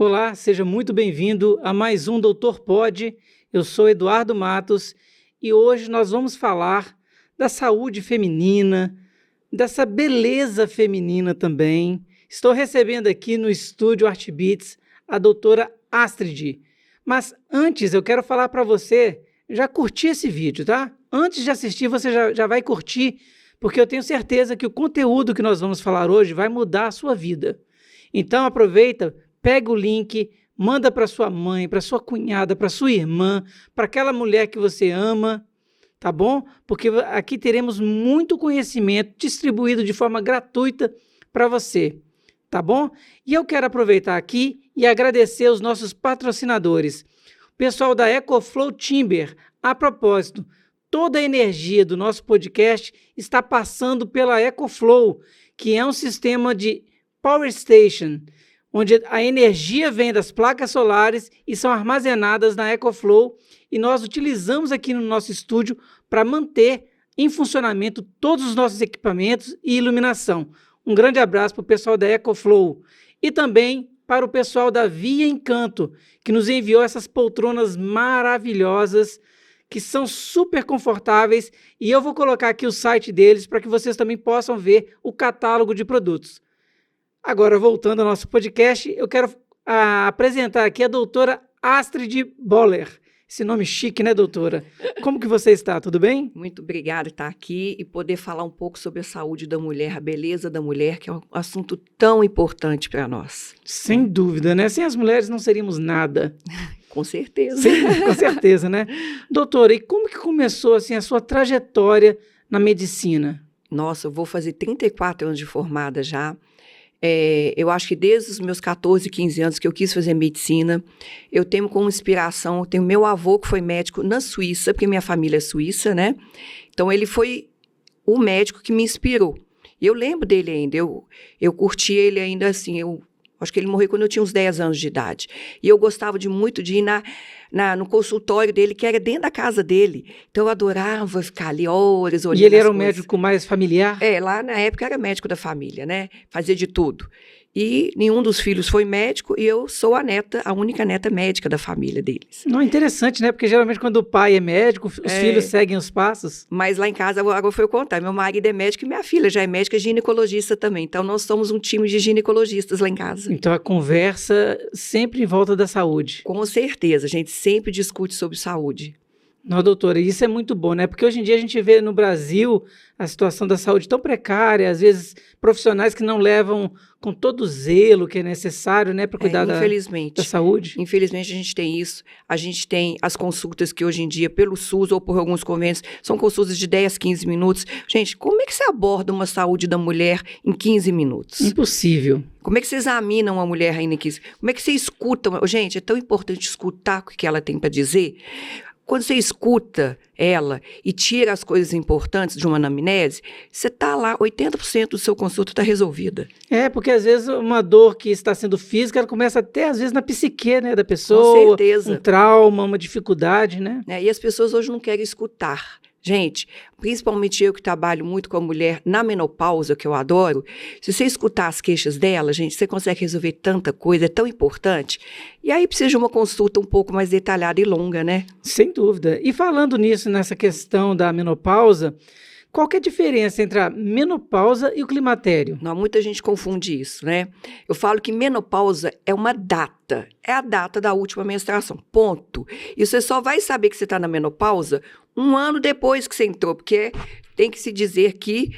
Olá, seja muito bem-vindo a mais um Doutor Pod. Eu sou Eduardo Matos e hoje nós vamos falar da saúde feminina, dessa beleza feminina também. Estou recebendo aqui no estúdio Artbeats a doutora Astrid. Mas antes eu quero falar para você, já curtir esse vídeo, tá? Antes de assistir você já vai curtir, porque eu tenho certeza que o conteúdo que nós vamos falar hoje vai mudar a sua vida. Então aproveita, pega o link, manda para sua mãe, para sua cunhada, para sua irmã, para aquela mulher que você ama, tá bom? Porque aqui teremos muito conhecimento distribuído de forma gratuita para você, tá bom? E eu quero aproveitar aqui e agradecer os nossos patrocinadores. O pessoal da EcoFlow Timber. A propósito, toda a energia do nosso podcast está passando pela EcoFlow, que é um sistema de Power Station, onde a energia vem das placas solares e são armazenadas na EcoFlow, e nós utilizamos aqui no nosso estúdio para manter em funcionamento todos os nossos equipamentos e iluminação. Um grande abraço para o pessoal da EcoFlow e também para o pessoal da Via Encanto, que nos enviou essas poltronas maravilhosas, que são super confortáveis, e eu vou colocar aqui o site deles para que vocês também possam ver o catálogo de produtos. Agora, voltando ao nosso podcast, eu quero apresentar aqui a doutora Astrid Boller. Esse nome chique, né, doutora? Como que você está? Tudo bem? Muito obrigada por estar aqui e poder falar um pouco sobre a saúde da mulher, a beleza da mulher, que é um assunto tão importante para nós. Sem dúvida, né? Sem as mulheres não seríamos nada. Com certeza. Sim, com certeza, né? Doutora, e como que começou assim, a sua trajetória na medicina? Nossa, eu vou fazer 34 anos de formada já. Eu acho que desde os meus 14, 15 anos que eu quis fazer medicina, eu tenho como inspiração, eu tenho meu avô que foi médico na Suíça, porque minha família é suíça, né? Então, ele foi o médico que me inspirou. E eu lembro dele ainda, eu curti ele ainda assim, acho que ele morreu quando eu tinha uns 10 anos de idade. E eu gostava muito de ir no consultório dele, que era dentro da casa dele. Então, eu adorava ficar ali horas olhando. E ele era um médico mais familiar? Lá na época era médico da família, né? Fazia de tudo. E nenhum dos filhos foi médico e eu sou a única neta médica da família deles. Não, interessante, né? Porque geralmente quando o pai é médico, os filhos seguem os passos. Mas lá em casa, agora foi eu contar, meu marido é médico e minha filha já é médica ginecologista também. Então, nós somos um time de ginecologistas lá em casa. Então, a conversa sempre em volta da saúde. Com certeza, a gente sempre discute sobre saúde. Não, doutora, isso é muito bom, né? Porque hoje em dia a gente vê no Brasil a situação da saúde tão precária, às vezes profissionais que não levam com todo o zelo que é necessário, né, para cuidar da saúde. Infelizmente a gente tem isso. A gente tem as consultas que hoje em dia, pelo SUS ou por alguns convênios, são consultas de 10, 15 minutos. Gente, como é que você aborda uma saúde da mulher em 15 minutos? Impossível. Como é que você examina uma mulher ainda em 15? Como é que você escuta? Gente, é tão importante escutar o que ela tem para dizer. Quando você escuta ela e tira as coisas importantes de uma anamnese, você está lá, 80% do seu consulta está resolvida. Porque às vezes uma dor que está sendo física, ela começa até às vezes na psique, né, da pessoa. Com certeza. Um trauma, uma dificuldade, né? E as pessoas hoje não querem escutar. Gente, principalmente eu que trabalho muito com a mulher na menopausa, que eu adoro, se você escutar as queixas dela, gente, você consegue resolver tanta coisa, é tão importante. E aí precisa de uma consulta um pouco mais detalhada e longa, né? Sem dúvida. E falando nisso, nessa questão da menopausa, qual que é a diferença entre a menopausa e o climatério? Não, muita gente confunde isso, né? Eu falo que menopausa é uma data, é a data da última menstruação, ponto. E você só vai saber que você está na menopausa 1 ano depois que você entrou, porque tem que se dizer que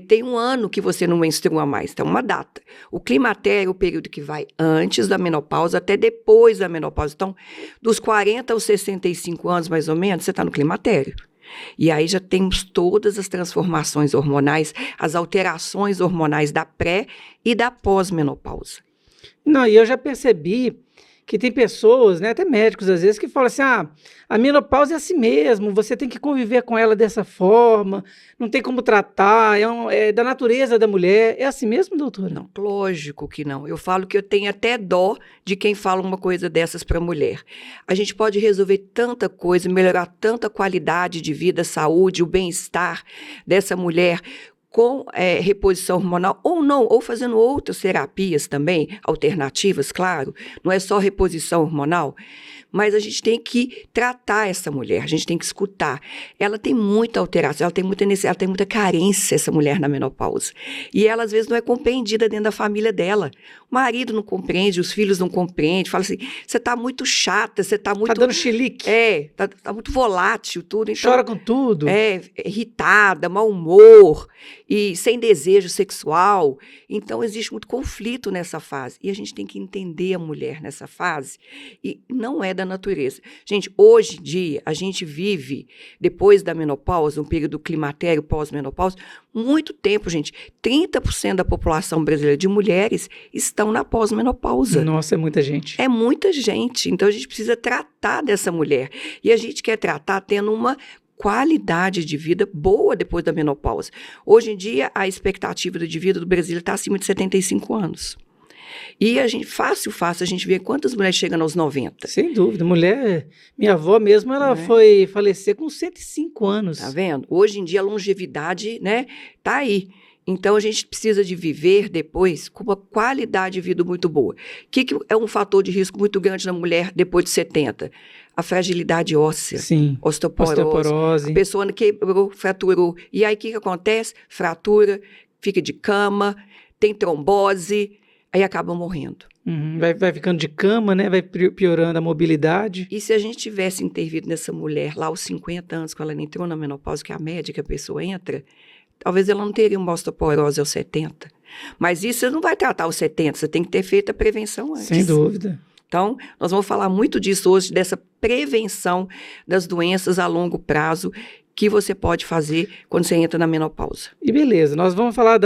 tem 1 ano que você não menstrua mais, então uma data. O climatério é o período que vai antes da menopausa até depois da menopausa. Então, dos 40 aos 65 anos, mais ou menos, você está no climatério. E aí já temos todas as transformações hormonais, as alterações hormonais da pré e da pós-menopausa. Não, e eu já percebi que tem pessoas, né, até médicos às vezes, que falam assim, a menopausa é assim mesmo, você tem que conviver com ela dessa forma, não tem como tratar, é da natureza da mulher. É assim mesmo, doutora? Não, lógico que não. Eu falo que eu tenho até dó de quem fala uma coisa dessas para a mulher. A gente pode resolver tanta coisa, melhorar tanta qualidade de vida, saúde, o bem-estar dessa mulher, com reposição hormonal, ou não, ou fazendo outras terapias também, alternativas, claro, não é só reposição hormonal, mas a gente tem que tratar essa mulher, a gente tem que escutar. Ela tem muita alteração, ela tem muita necessidade, ela tem muita carência, essa mulher na menopausa. E ela, às vezes, não é compreendida dentro da família dela. O marido não compreende, os filhos não compreendem, fala assim, você está muito chata, você está muito... Tá dando chilique. Tá muito volátil tudo. Então, chora com tudo. Irritada, mau humor, e sem desejo sexual. Então, existe muito conflito nessa fase. E a gente tem que entender a mulher nessa fase. E não é da natureza. Gente, hoje em dia, a gente vive, depois da menopausa, um período climatério pós-menopausa, muito tempo, gente. 30% da população brasileira de mulheres estão na pós-menopausa. Nossa, é muita gente. É muita gente. Então, a gente precisa tratar dessa mulher. E a gente quer tratar tendo uma qualidade de vida boa depois da menopausa. Hoje em dia, a expectativa de vida do Brasil está acima de 75 anos. E a gente, fácil, a gente vê quantas mulheres chegam aos 90. Sem dúvida. Minha avó mesmo, ela foi falecer com 105 anos. Tá vendo? Hoje em dia, a longevidade, né, tá aí. Então, a gente precisa de viver depois com uma qualidade de vida muito boa. O que é um fator de risco muito grande na mulher depois de 70? A fragilidade óssea. Sim. Osteoporose. A pessoa quebrou, fraturou. E aí, o que acontece? Fratura, fica de cama, tem trombose, aí acaba morrendo. Vai ficando de cama, né? Vai piorando a mobilidade. E se a gente tivesse intervido nessa mulher lá aos 50 anos, quando ela entrou na menopausa, que é a média que a pessoa entra, talvez ela não teria uma osteoporose aos 70. Mas isso você não vai tratar aos 70, você tem que ter feito a prevenção antes. Sem dúvida. Então, nós vamos falar muito disso hoje, dessa prevenção das doenças a longo prazo que você pode fazer quando você entra na menopausa. E beleza, nós vamos falar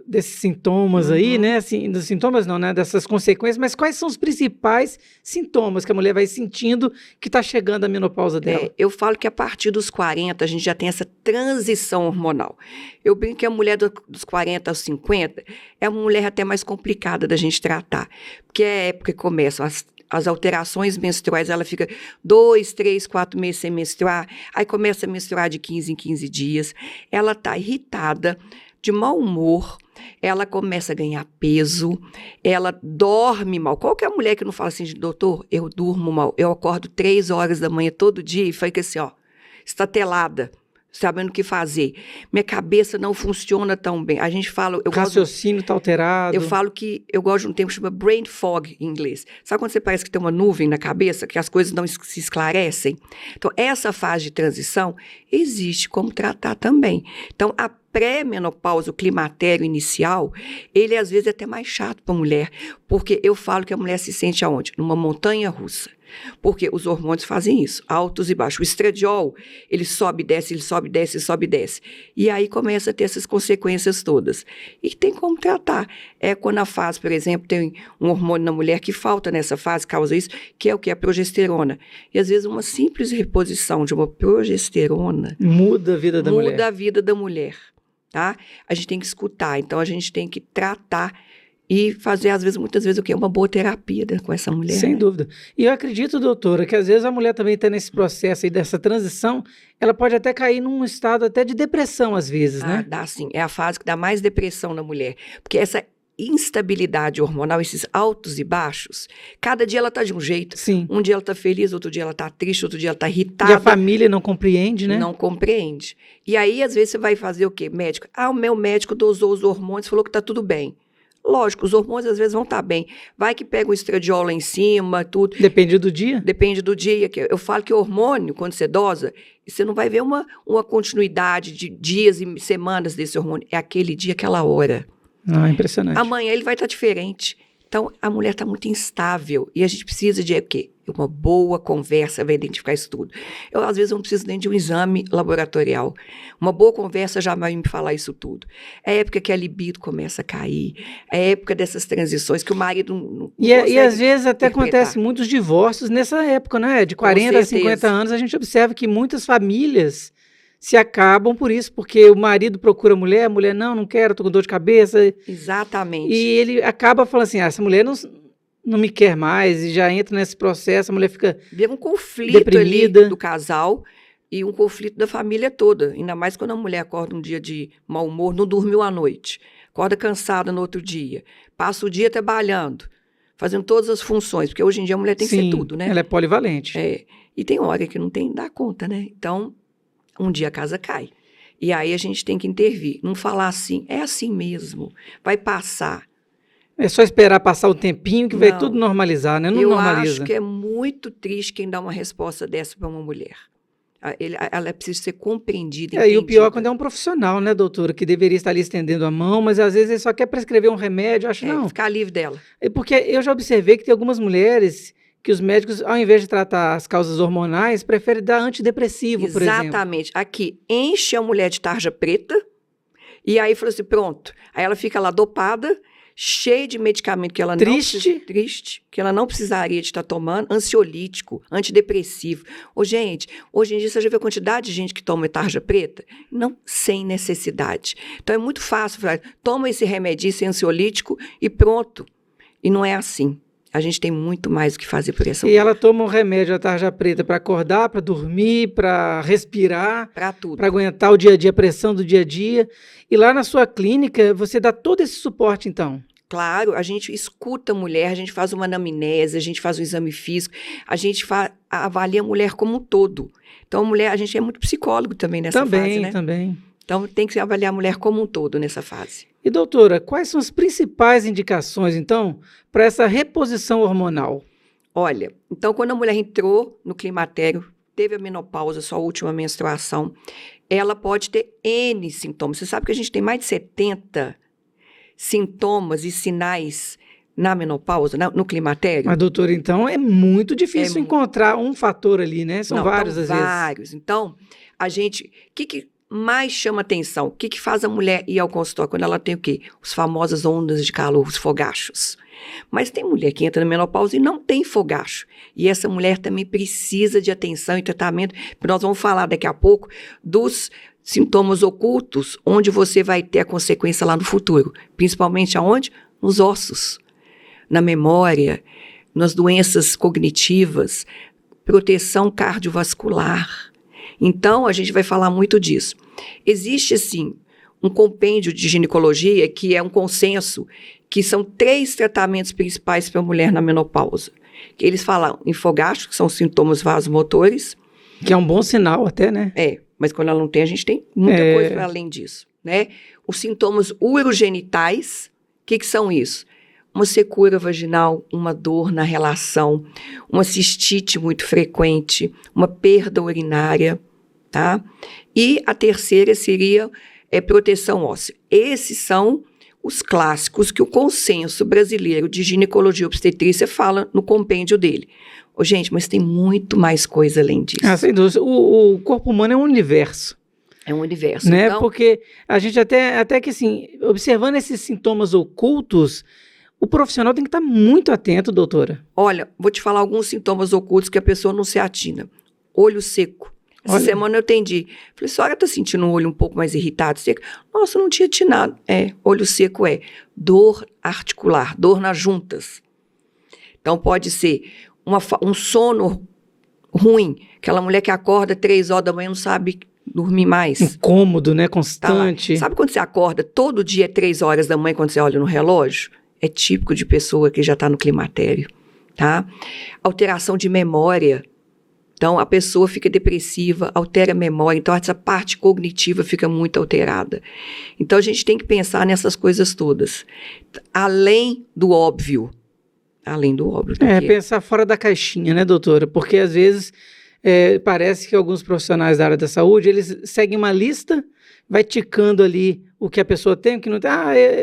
desses sintomas aí, né? Assim, dos sintomas não, né? Dessas consequências, mas quais são os principais sintomas que a mulher vai sentindo que está chegando a menopausa dela? Eu falo que a partir dos 40 a gente já tem essa transição hormonal. Eu brinco que a mulher dos 40 aos 50 é uma mulher até mais complicada da gente tratar, porque é a época que começam as alterações menstruais, ela fica 2, 3, 4 meses sem menstruar, aí começa a menstruar de 15 em 15 dias, ela está irritada, de mau humor, ela começa a ganhar peso, ela dorme mal. Qual que é a mulher que não fala assim, doutor, eu durmo mal, eu acordo 3 horas da manhã todo dia e fica assim, estatelada, sabendo o que fazer. Minha cabeça não funciona tão bem. A gente fala... O raciocínio está alterado. Eu falo que eu gosto de um termo que chama brain fog em inglês. Sabe quando você parece que tem uma nuvem na cabeça, que as coisas não se esclarecem? Então, essa fase de transição existe como tratar também. Então, a pré-menopausa, o climatério inicial, ele às vezes é até mais chato para a mulher, porque eu falo que a mulher se sente aonde? Numa montanha russa. Porque os hormônios fazem isso, altos e baixos. O estradiol, ele sobe, desce, ele sobe, desce, sobe, desce. E aí começa a ter essas consequências todas. E tem como tratar. É quando a fase, por exemplo, tem um hormônio na mulher que falta nessa fase, causa isso, que é o que? A progesterona. E às vezes uma simples reposição de uma progesterona muda a vida da mulher. Muda a vida da mulher, tá? A gente tem que escutar, então a gente tem que tratar e fazer, às vezes, muitas vezes, o quê? Uma boa terapia com essa mulher. Sem dúvida. E eu acredito, doutora, que às vezes a mulher também está nesse processo aí dessa transição, ela pode até cair num estado até de depressão, às vezes, né? Dá sim. É a fase que dá mais depressão na mulher. Porque essa instabilidade hormonal, esses altos e baixos, cada dia ela está de um jeito. Sim. Um dia ela está feliz, outro dia ela está triste, outro dia ela está irritada. E a família não compreende, né? Não compreende. E aí, às vezes, você vai fazer o quê? Médico. O meu médico dosou os hormônios, falou que está tudo bem. Lógico, os hormônios às vezes vão estar bem. Vai que pega um estradiol lá em cima, tudo. Depende do dia? Depende do dia. Eu falo que o hormônio, quando você dosa, você não vai ver uma continuidade de dias e semanas desse hormônio. É aquele dia, aquela hora. Impressionante. Amanhã ele vai estar diferente. Então, a mulher está muito instável. E a gente precisa de quê? Uma boa conversa vai identificar isso tudo. Eu, às vezes, não preciso nem de um exame laboratorial. Uma boa conversa já vai me falar isso tudo. É a época que a libido começa a cair. É a época dessas transições que o marido não consegue e às vezes até interpretar. Acontece muitos divórcios nessa época, né? De 40 a 50 anos, a gente observa que muitas famílias se acabam por isso, porque o marido procura a mulher não quero, tô com dor de cabeça. Exatamente. E ele acaba falando assim, essa mulher não me quer mais, e já entra nesse processo, a mulher fica vira um conflito deprimida ali do casal, e um conflito da família toda, ainda mais quando a mulher acorda um dia de mau humor, não dormiu à noite, acorda cansada no outro dia, passa o dia trabalhando, fazendo todas as funções, porque hoje em dia a mulher tem que ser tudo, né? Ela é polivalente. E tem hora que não tem, dá conta, né? Então, um dia a casa cai. E aí a gente tem que intervir, não falar assim, é assim mesmo, vai passar. É só esperar passar o tempinho que vai tudo normalizar, né? Não normaliza. Eu acho que é muito triste quem dá uma resposta dessa para uma mulher. Ela precisa ser compreendida, entendida. E o pior é quando é um profissional, né, doutora, que deveria estar ali estendendo a mão, mas às vezes ele só quer prescrever um remédio, acho não. Ficar livre dela. Porque eu já observei que tem algumas mulheres que os médicos, ao invés de tratar as causas hormonais, preferem dar antidepressivo, por exemplo. Exatamente. Aqui, enche a mulher de tarja preta, e aí fala assim, pronto. Aí ela fica lá dopada, cheia de medicamento que ela triste, que ela não precisaria de estar tomando, ansiolítico, antidepressivo. Gente, hoje em dia você já vê a quantidade de gente que toma tarja preta? Não, sem necessidade. Então é muito fácil falar, toma esse remedinho, esse ansiolítico e pronto. E não é assim. A gente tem muito mais o que fazer por essa mulher. E ela toma um remédio, a tarja preta, para acordar, para dormir, para respirar. Para tudo. Para aguentar o dia a dia, a pressão do dia a dia. E lá na sua clínica, você dá todo esse suporte, então? Claro, a gente escuta a mulher, a gente faz uma anamnese, a gente faz um exame físico, a gente avalia a mulher como um todo. Então, a gente é muito psicólogo também nessa fase, né? Também. Então, tem que avaliar a mulher como um todo nessa fase. E, doutora, quais são as principais indicações, então, para essa reposição hormonal? Olha, então, quando a mulher entrou no climatério, teve a menopausa, sua última menstruação, ela pode ter N sintomas. Você sabe que a gente tem mais de 70 sintomas e sinais na menopausa, no climatério? Mas, doutora, então, é muito difícil encontrar um fator ali, né? São vários, às vezes. Vários. Então, a gente... O que mais chama atenção? O que faz a mulher ir ao consultório quando ela tem o quê? Os famosas ondas de calor, os fogachos. Mas tem mulher que entra na menopausa e não tem fogacho. E essa mulher também precisa de atenção e tratamento. Nós vamos falar daqui a pouco dos sintomas ocultos, onde você vai ter a consequência lá no futuro. Principalmente aonde? Nos ossos, na memória, nas doenças cognitivas, proteção cardiovascular. Então, a gente vai falar muito disso. Existe, assim, um compêndio de ginecologia que é um consenso, que são 3 tratamentos principais para a mulher na menopausa. Que eles falam em fogacho, que são sintomas vasomotores. Que é um bom sinal até, né? Mas quando ela não tem, a gente tem muita coisa para além disso, né? Os sintomas urogenitais, o que são isso? Uma secura vaginal, uma dor na relação, uma cistite muito frequente, uma perda urinária, tá? E a terceira seria proteção óssea. Esses são os clássicos que o Consenso Brasileiro de Ginecologia e Obstetrícia fala no compêndio dele. Gente, mas tem muito mais coisa além disso. Sem dúvida. O corpo humano é um universo. É um universo, né? Então... Porque a gente até que, assim, observando esses sintomas ocultos, o profissional tem que estar muito atento, doutora. Olha, vou te falar alguns sintomas ocultos que a pessoa não se atina. Olho seco. Essa semana eu atendi. Falei, a senhora está sentindo o olho um pouco mais irritado, seco? Nossa, não tinha atinado. Olho seco dor articular, dor nas juntas. Então, pode ser um sono ruim, aquela mulher que acorda 3 horas da manhã e não sabe dormir mais. Incômodo, né? Constante. Tá, sabe quando você acorda todo dia 3 horas da manhã quando você olha no relógio? É típico de pessoa que já está no climatério, tá? Alteração de memória. Então, a pessoa fica depressiva, altera a memória. Então, essa parte cognitiva fica muito alterada. Então, a gente tem que pensar nessas coisas todas. Além do óbvio. Pensar fora da caixinha, né, doutora? Porque, às vezes, parece que alguns profissionais da área da saúde, eles seguem uma lista, vai ticando ali o que a pessoa tem, o que não tem.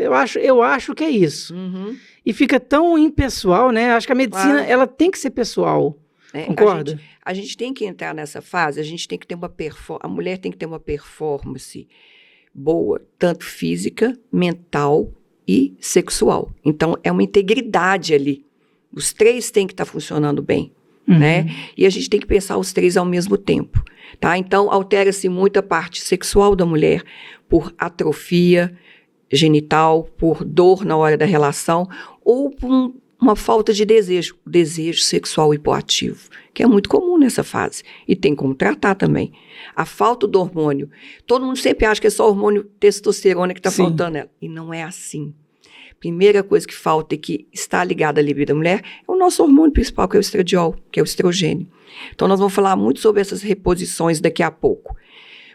Eu acho que é isso. Uhum. E fica tão impessoal, né? Acho que a medicina, ela tem que ser pessoal. Concorda? A gente tem que entrar nessa fase, a gente tem que ter a mulher tem que ter uma performance boa, tanto física, mental e sexual. Então, é uma integridade ali. Os 3 têm que estar funcionando bem, né? E a gente tem que pensar os 3 ao mesmo tempo, tá? Então, altera-se muito a parte sexual da mulher por atrofia genital, por dor na hora da relação, ou por uma falta de desejo, desejo sexual hipoativo, que é muito comum nessa fase. E tem como tratar também. A falta do hormônio. Todo mundo sempre acha que é só o hormônio testosterona que está faltando nela. E não é assim. Primeira coisa que falta e que está ligada à libido da mulher é o nosso hormônio principal, que é o estradiol, que é o estrogênio. Então, nós vamos falar muito sobre essas reposições daqui a pouco.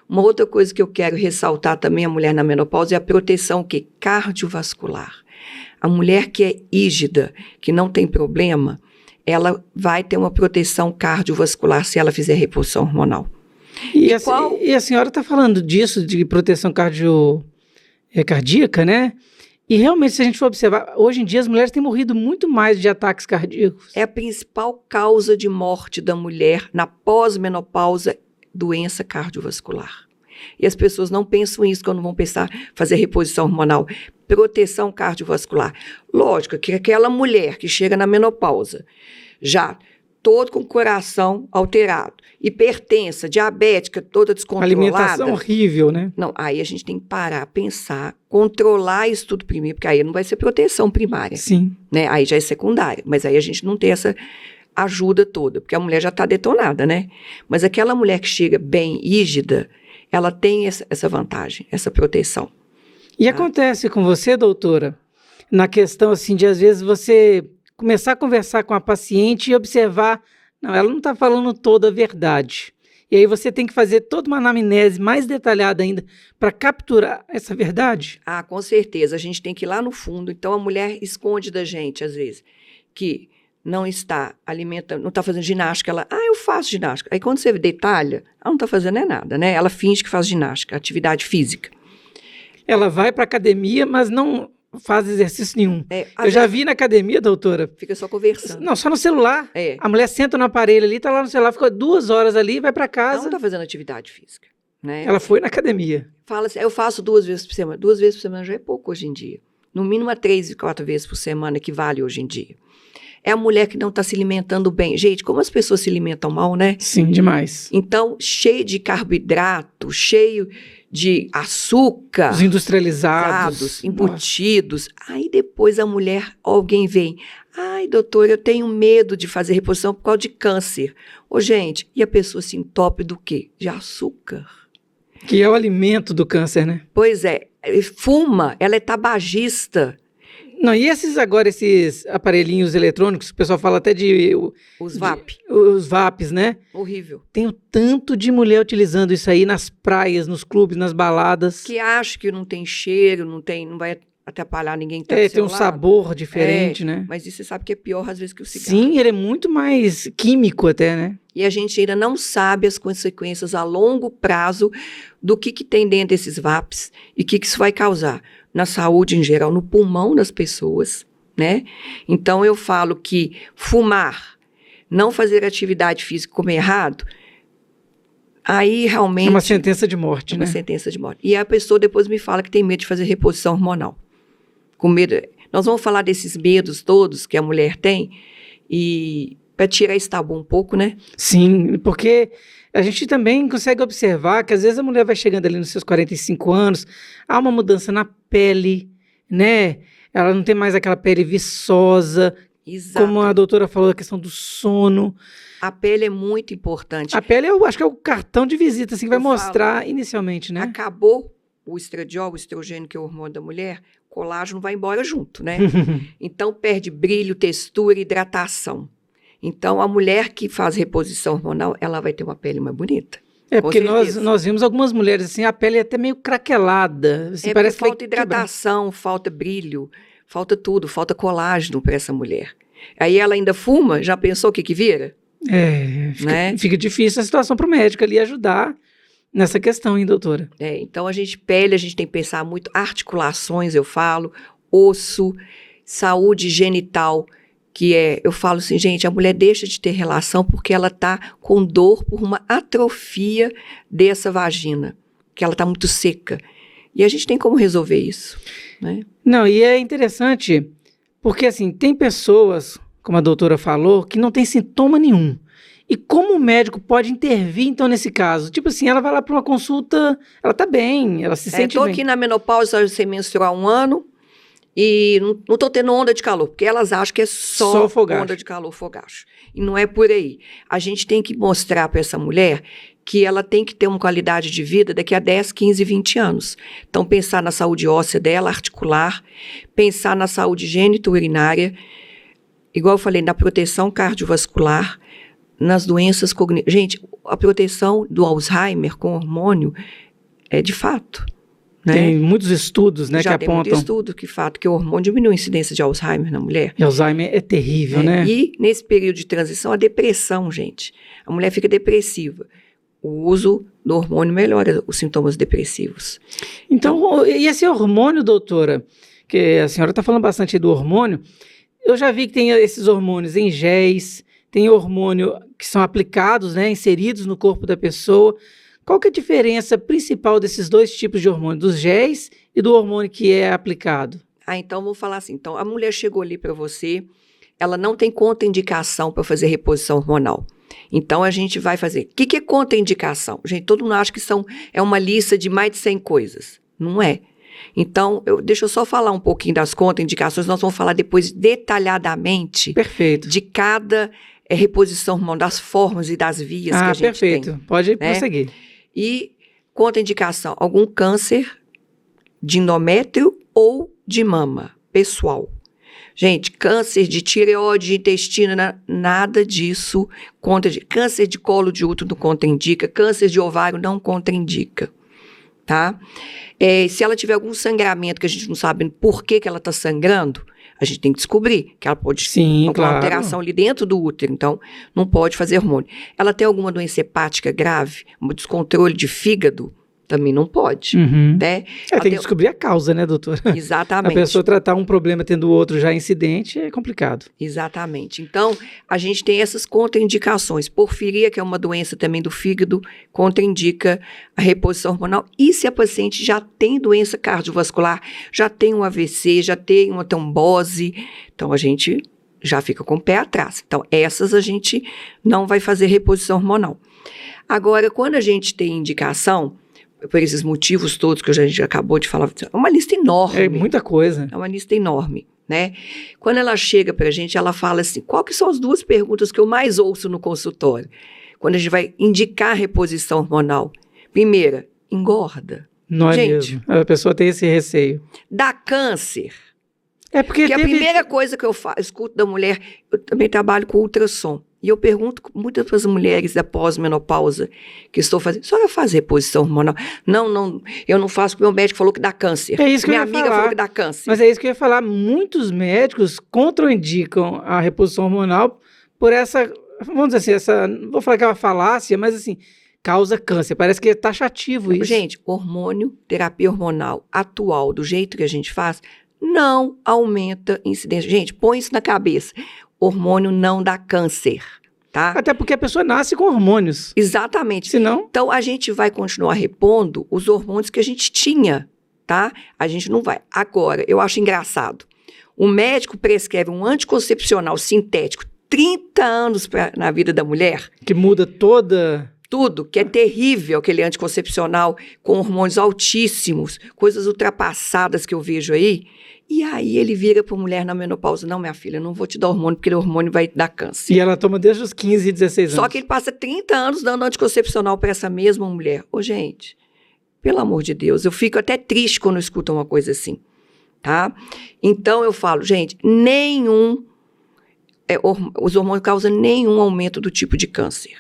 Uma outra coisa que eu quero ressaltar também a mulher na menopausa é a proteção cardiovascular. A mulher que é rígida, que não tem problema, ela vai ter uma proteção cardiovascular se ela fizer reposição hormonal. E a senhora está falando disso, de proteção cardíaca, né? E realmente, se a gente for observar, hoje em dia as mulheres têm morrido muito mais de ataques cardíacos. É a principal causa de morte da mulher na pós-menopausa, doença cardiovascular. E as pessoas não pensam isso quando vão pensar fazer reposição hormonal. Proteção cardiovascular. Lógico que aquela mulher que chega na menopausa, já todo com o coração alterado, hipertensa, diabética, toda descontrolada. Alimentação horrível, né? Não, aí a gente tem que parar, pensar, controlar isso tudo primeiro, porque aí não vai ser proteção primária. Sim. Né? Aí já é secundária, mas aí a gente não tem essa ajuda toda, porque a mulher já está detonada, né? Mas aquela mulher que chega bem rígida, ela tem essa vantagem, essa proteção. E acontece com você, doutora, na questão assim de às vezes você começar a conversar com a paciente e observar, não, ela não está falando toda a verdade. E aí você tem que fazer toda uma anamnese mais detalhada ainda para capturar essa verdade? Ah, com certeza, a gente tem que ir lá no fundo. Então a mulher esconde da gente, às vezes, que não está alimentando, não está fazendo ginástica, ela, eu faço ginástica. Aí quando você detalha, ela não está fazendo nada, né? Ela finge que faz ginástica, atividade física. Ela vai para a academia, mas não faz exercício nenhum. Eu já vi na academia, doutora. Fica só conversando. Não, só no celular. A mulher senta no aparelho ali, tá lá no celular, fica 2 horas ali, vai para casa. Ela não está fazendo atividade física, né? Ela foi na academia. Fala assim, eu faço 2 vezes por semana. 2 vezes por semana já é pouco hoje em dia. No mínimo 3 e 4 vezes por semana que vale hoje em dia. É a mulher que não está se alimentando bem. Gente, como as pessoas se alimentam mal, né? Sim, demais. Então, cheio de carboidrato, cheio de açúcar. Os industrializados. Embutidos. Nossa. Aí depois alguém vem. Ai, doutor, eu tenho medo de fazer reposição por causa de câncer. Gente, e a pessoa se entope do quê? De açúcar. Que é o alimento do câncer, né? Pois é. Fuma, ela é tabagista. Não, e esses aparelhinhos eletrônicos, o pessoal fala até de... Os VAP. Os VAPs, né? Horrível. Tem o tanto de mulher utilizando isso aí nas praias, nos clubes, nas baladas. Que acha que não tem cheiro, não vai atrapalhar ninguém que tá do seu tem um lado. Sabor diferente, né? Mas isso você sabe que é pior às vezes que o cigarro. Sim, ele é muito mais químico até, né? E a gente ainda não sabe as consequências a longo prazo do que tem dentro desses VAPs e o que isso vai causar na saúde em geral, no pulmão das pessoas, né? Então eu falo que fumar, não fazer atividade física, comer errado, aí realmente... É uma sentença de morte, né? É uma sentença de morte. E a pessoa depois me fala que tem medo de fazer reposição hormonal. Com medo... Nós vamos falar desses medos todos que a mulher tem e para tirar esse tabu um pouco, né? Sim, porque a gente também consegue observar que às vezes a mulher vai chegando ali nos seus 45 anos, há uma mudança na pele, né? Ela não tem mais aquela pele viçosa. Exato. Como a doutora falou, a questão do sono. A pele é muito importante. A pele, eu acho que é o cartão de visita, assim, que vai mostrar inicialmente, né? Acabou o estradiol, o estrogênio, que é o hormônio da mulher, colágeno vai embora junto, né? Então, perde brilho, textura e hidratação. Então, a mulher que faz reposição hormonal, ela vai ter uma pele mais bonita. Porque nós vimos algumas mulheres assim, a pele é até meio craquelada. Assim, parece que falta hidratação, falta brilho, falta tudo, falta colágeno para essa mulher. Aí ela ainda fuma, já pensou o que vira? Fica difícil a situação para o médico ali ajudar nessa questão, hein, doutora? Então a gente tem que pensar muito, articulações, eu falo, osso, saúde genital, eu falo assim, gente, a mulher deixa de ter relação porque ela está com dor por uma atrofia dessa vagina, que ela está muito seca. E a gente tem como resolver isso, né? Não, e é interessante, porque assim, tem pessoas, como a doutora falou, que não tem sintoma nenhum. E como o médico pode intervir, então, nesse caso? Tipo assim, ela vai lá para uma consulta, ela está bem, ela se sente bem. Estou aqui na menopausa sem menstruar há 1 ano, E não tô tendo onda de calor, porque elas acham que é só fogacho. onda de calor, fogacho. E não é por aí. A gente tem que mostrar para essa mulher que ela tem que ter uma qualidade de vida daqui a 10, 15, 20 anos. Então, pensar na saúde óssea dela, articular, pensar na saúde gênito-urinária, igual eu falei, na proteção cardiovascular, nas doenças cognitivas. Gente, a proteção do Alzheimer com hormônio é de fato. Né? Tem muitos estudos, né, Já que tem apontam. muito estudo que fato que o hormônio diminui a incidência de Alzheimer na mulher. E Alzheimer é terrível, né? E nesse período de transição, a depressão, gente. A mulher fica depressiva. O uso do hormônio melhora os sintomas depressivos. Então, e esse hormônio, doutora, que a senhora está falando bastante do hormônio, eu já vi que tem esses hormônios em géis, tem hormônio que são aplicados, né, inseridos no corpo da pessoa. Qual que é a diferença principal desses dois tipos de hormônio, dos géis e do hormônio que é aplicado? Então vamos falar assim. Então, a mulher chegou ali para você, ela não tem contraindicação para fazer reposição hormonal. Então, a gente vai fazer. O que é contraindicação? Gente, todo mundo acha que é uma lista de mais de 100 coisas. Não é. Então, deixa eu só falar um pouquinho das contraindicações, nós vamos falar depois detalhadamente. Perfeito. De cada reposição hormonal, das formas e das vias que a gente perfeito. tem. Pode prosseguir. E contraindicação, algum câncer de endométrio ou de mama, pessoal. Gente, câncer de tireoide, de intestino, nada disso contraindica. Câncer de colo de útero não contraindica, câncer de ovário não contraindica, tá? Se ela tiver algum sangramento que a gente não sabe por que ela está sangrando, a gente tem que descobrir que ela pode ter alguma alteração ali dentro do útero, então não pode fazer hormônio. Ela tem alguma doença hepática grave, um descontrole de fígado, também não pode, né? Tem que descobrir a causa, né, doutora? Exatamente. A pessoa tratar um problema tendo o outro já incidente é complicado. Exatamente. Então, a gente tem essas contraindicações. Porfiria, que é uma doença também do fígado, contraindica a reposição hormonal. E se a paciente já tem doença cardiovascular, já tem um AVC, já tem uma trombose, então a gente já fica com o pé atrás. Então, essas a gente não vai fazer reposição hormonal. Agora, quando a gente tem indicação, por esses motivos todos que a gente acabou de falar, é uma lista enorme. É muita coisa. É uma lista enorme, né? Quando ela chega para a gente, ela fala assim, qual que são as duas perguntas que eu mais ouço no consultório? Quando a gente vai indicar reposição hormonal. Primeira, engorda. Não é mesmo. A pessoa tem esse receio. Dá câncer. É porque a primeira coisa que eu escuto da mulher, eu também trabalho com ultrassom. E eu pergunto muitas das mulheres da pós-menopausa que estou fazendo, a senhora faz reposição hormonal? Não, eu não faço porque meu médico falou que dá câncer. É isso que minha amiga falou que dá câncer. Mas é isso que eu ia falar. Muitos médicos contraindicam a reposição hormonal por essa, vamos dizer assim, não vou falar que é uma falácia, mas assim, causa câncer. Parece que é taxativo isso. Gente, hormônio, terapia hormonal atual, do jeito que a gente faz, não aumenta incidência. Gente, põe isso na cabeça. Hormônio não dá câncer, tá? Até porque a pessoa nasce com hormônios. Exatamente. Senão... Então, a gente vai continuar repondo os hormônios que a gente tinha, tá? A gente não vai. Agora, eu acho engraçado. O médico prescreve um anticoncepcional sintético 30 anos na vida da mulher. Que muda toda... Tudo, que é terrível, aquele anticoncepcional com hormônios altíssimos, coisas ultrapassadas que eu vejo aí. E aí ele vira para a mulher na menopausa, não, minha filha, não vou te dar hormônio, porque o hormônio vai dar câncer. E ela toma desde os 15, 16 anos. Só que ele passa 30 anos dando anticoncepcional para essa mesma mulher. Ô, gente, pelo amor de Deus, eu fico até triste quando eu escuto uma coisa assim, tá? Então eu falo, gente, os hormônios causam nenhum aumento do tipo de câncer,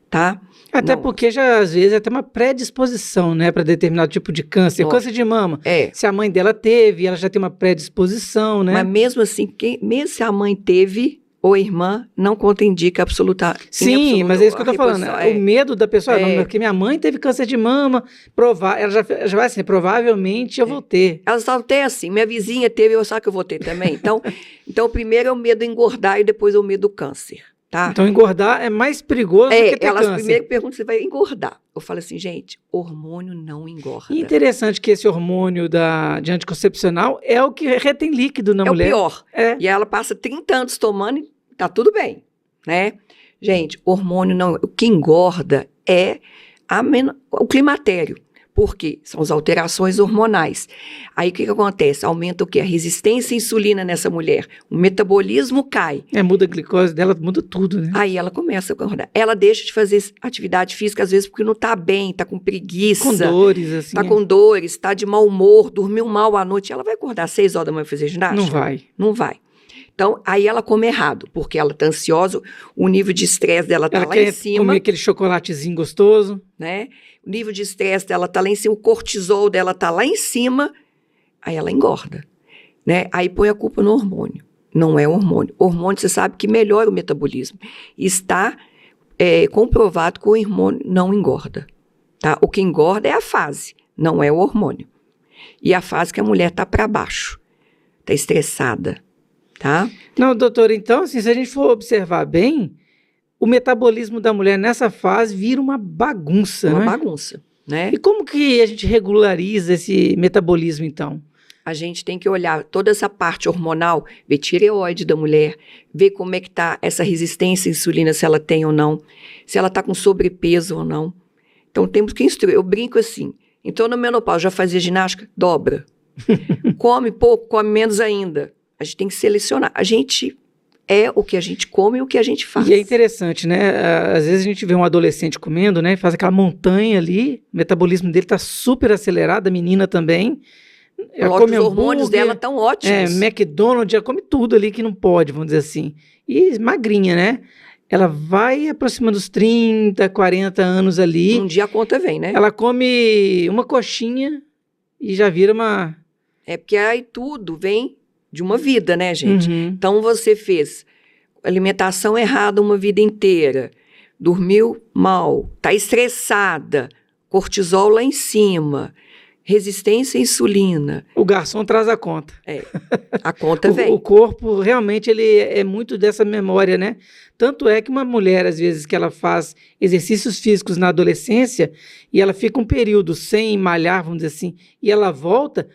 tá? Até porque já, às vezes, tem uma predisposição, né, para determinado tipo de câncer. Nossa. Câncer de mama. É. Se a mãe dela teve, ela já tem uma predisposição, né? Mas mesmo assim, mesmo se a mãe teve ou a irmã, não contraindica absolutamente. Sim, mas é isso que eu tô falando. O medo da pessoa, não, porque minha mãe teve câncer de mama, ela já vai assim, provavelmente eu vou ter. Elas falam até assim, minha vizinha teve, eu sabe que eu vou ter também. Então, primeiro é o medo de engordar e depois é o medo do câncer. Tá? Então, engordar é mais perigoso do que ter elas câncer. Primeiro perguntam se você vai engordar. Eu falo assim, gente, hormônio não engorda. E interessante que esse hormônio de anticoncepcional é o que retém líquido na mulher. É o pior. E ela passa 30 anos tomando e tá tudo bem, né? Gente, hormônio não... O que engorda é o climatério. Por quê? São as alterações hormonais. Aí o que acontece? Aumenta o quê? A resistência à insulina nessa mulher. O metabolismo cai. Muda a glicose dela, muda tudo, né? Aí ela começa a acordar. Ela deixa de fazer atividade física, às vezes, porque não está bem, está com preguiça. Com dores, assim. Está com dores, está de mau humor, dormiu mal à noite. Ela vai acordar às 6 horas da manhã fazer ginástica? Não vai. Não vai. Então, aí ela come errado, porque ela está ansiosa, o nível de estresse dela está lá em cima. Ela quer comer aquele chocolatezinho gostoso. Né? O nível de estresse dela está lá em cima, o cortisol dela está lá em cima, aí ela engorda. Né? Aí põe a culpa no hormônio. Não é hormônio. Hormônio, você sabe que melhora o metabolismo. Está comprovado que o hormônio não engorda. Tá? O que engorda é a fase, não é o hormônio. E a fase que a mulher está para baixo, está estressada. Tá? Não, doutora, então, assim, se a gente for observar bem, o metabolismo da mulher nessa fase vira uma bagunça, né? Uma bagunça, né? E como que a gente regulariza esse metabolismo, então? A gente tem que olhar toda essa parte hormonal, ver tireoide da mulher, ver como é que está essa resistência à insulina, se ela tem ou não, se ela está com sobrepeso ou não. Então, temos que instruir. Eu brinco assim, então na menopausa já fazia ginástica? Dobra. Come pouco, come menos ainda. A gente tem que selecionar. A gente é o que a gente come e o que a gente faz. E é interessante, né? Às vezes a gente vê um adolescente comendo, né? Faz aquela montanha ali, o metabolismo dele está super acelerado, a menina também. Ela come os hormônios dela estão ótimos. McDonald's, ela come tudo ali que não pode, vamos dizer assim. E magrinha, né? Ela vai aproximando dos 30, 40 anos ali. Um dia a conta vem, né? Ela come uma coxinha e já vira uma... É porque aí tudo vem de uma vida, né, gente? Uhum. Então, você fez alimentação errada uma vida inteira, dormiu mal, está estressada, cortisol lá em cima, resistência à insulina. O garçom traz a conta. A conta vem. O corpo, realmente, ele é muito dessa memória, né? Tanto é que uma mulher, às vezes, que ela faz exercícios físicos na adolescência e ela fica um período sem malhar, vamos dizer assim, e ela volta...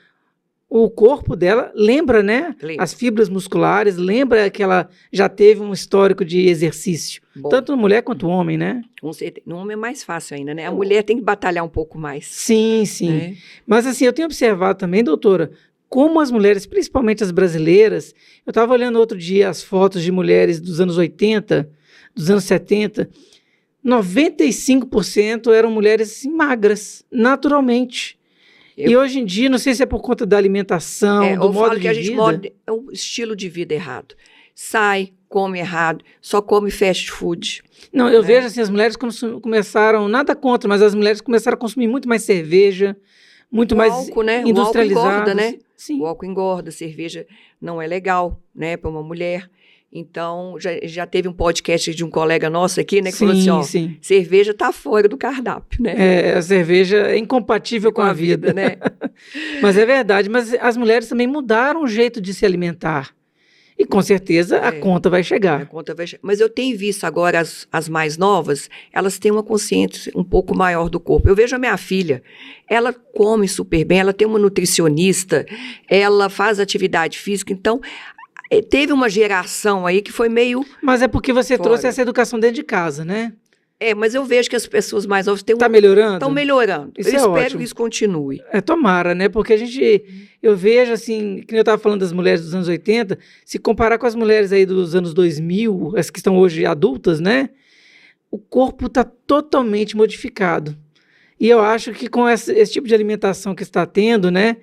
O corpo dela lembra, né? Lembra. As fibras musculares, lembra que ela já teve um histórico de exercício. Bom, tanto mulher quanto homem, né? Com certeza. No homem é mais fácil ainda, né? A mulher tem que batalhar um pouco mais. Sim, sim. Né? Mas assim, eu tenho observado também, doutora, como as mulheres, principalmente as brasileiras, eu estava olhando outro dia as fotos de mulheres dos anos 80, dos anos 70, 95% eram mulheres assim, magras, naturalmente. E hoje em dia, não sei se é por conta da alimentação, do modo de vida. Eu falo que a gente mora é um estilo de vida errado. Sai, come errado, só come fast food. Não, eu vejo assim, as mulheres começaram, nada contra, mas as mulheres começaram a consumir muito mais cerveja, muito mais álcool, né? industrializadas. O álcool engorda, né? Sim. O álcool engorda, cerveja não é legal, né, para uma mulher. Então, já teve um podcast de um colega nosso aqui, né, que falou assim, ó, cerveja tá fora do cardápio, né? A cerveja é incompatível com a vida, né? Mas é verdade, mas as mulheres também mudaram o jeito de se alimentar. E com certeza a conta vai chegar. A conta vai chegar. Mas eu tenho visto agora as mais novas, elas têm uma consciência um pouco maior do corpo. Eu vejo a minha filha, ela come super bem, ela tem uma nutricionista, ela faz atividade física, então... Teve uma geração aí que foi meio... Mas é porque você trouxe essa educação dentro de casa, né? Mas eu vejo que as pessoas mais novas têm Tá melhorando? Estão melhorando. Isso eu espero que isso continue. Tomara, né? Porque eu vejo assim, que eu estava falando das mulheres dos anos 80, se comparar com as mulheres aí dos anos 2000, as que estão hoje adultas, né? O corpo está totalmente modificado. E eu acho que com esse tipo de alimentação que está tendo, né?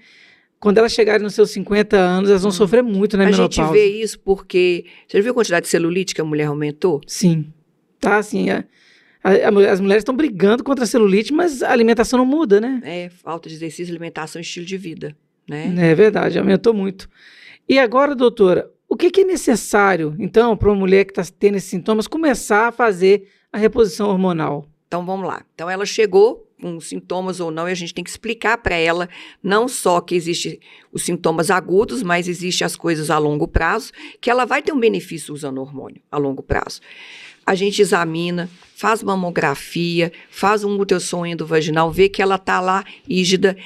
Quando elas chegarem nos seus 50 anos, elas vão sofrer muito na menopausa. A gente vê isso porque... Você já viu a quantidade de celulite que a mulher aumentou? Sim. Tá, assim, as mulheres estão brigando contra a celulite, mas a alimentação não muda, né? Falta de exercício, alimentação e estilo de vida, né? É verdade, aumentou muito. E agora, doutora, o que é necessário, então, para uma mulher que está tendo esses sintomas, começar a fazer a reposição hormonal? Então, vamos lá. Então, ela chegou com sintomas ou não, e a gente tem que explicar para ela não só que existem os sintomas agudos, mas existem as coisas a longo prazo, que ela vai ter um benefício usando hormônio a longo prazo. A gente examina, faz mamografia, faz um ultrassom endovaginal, vê que ela está lá rígida,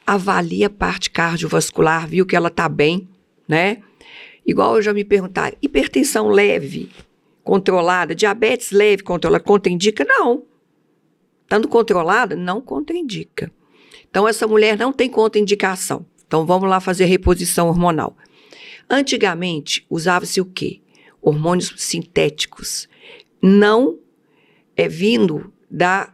avalia a parte cardiovascular, viu que ela está bem, né? Igual eu já me perguntaram, hipertensão leve, controlada, diabetes leve, controlada, contraindica? Não. Estando controlada, não contraindica. Então, essa mulher não tem contraindicação. Então, vamos lá fazer a reposição hormonal. Antigamente, usava-se o quê? Hormônios sintéticos. Não vindo da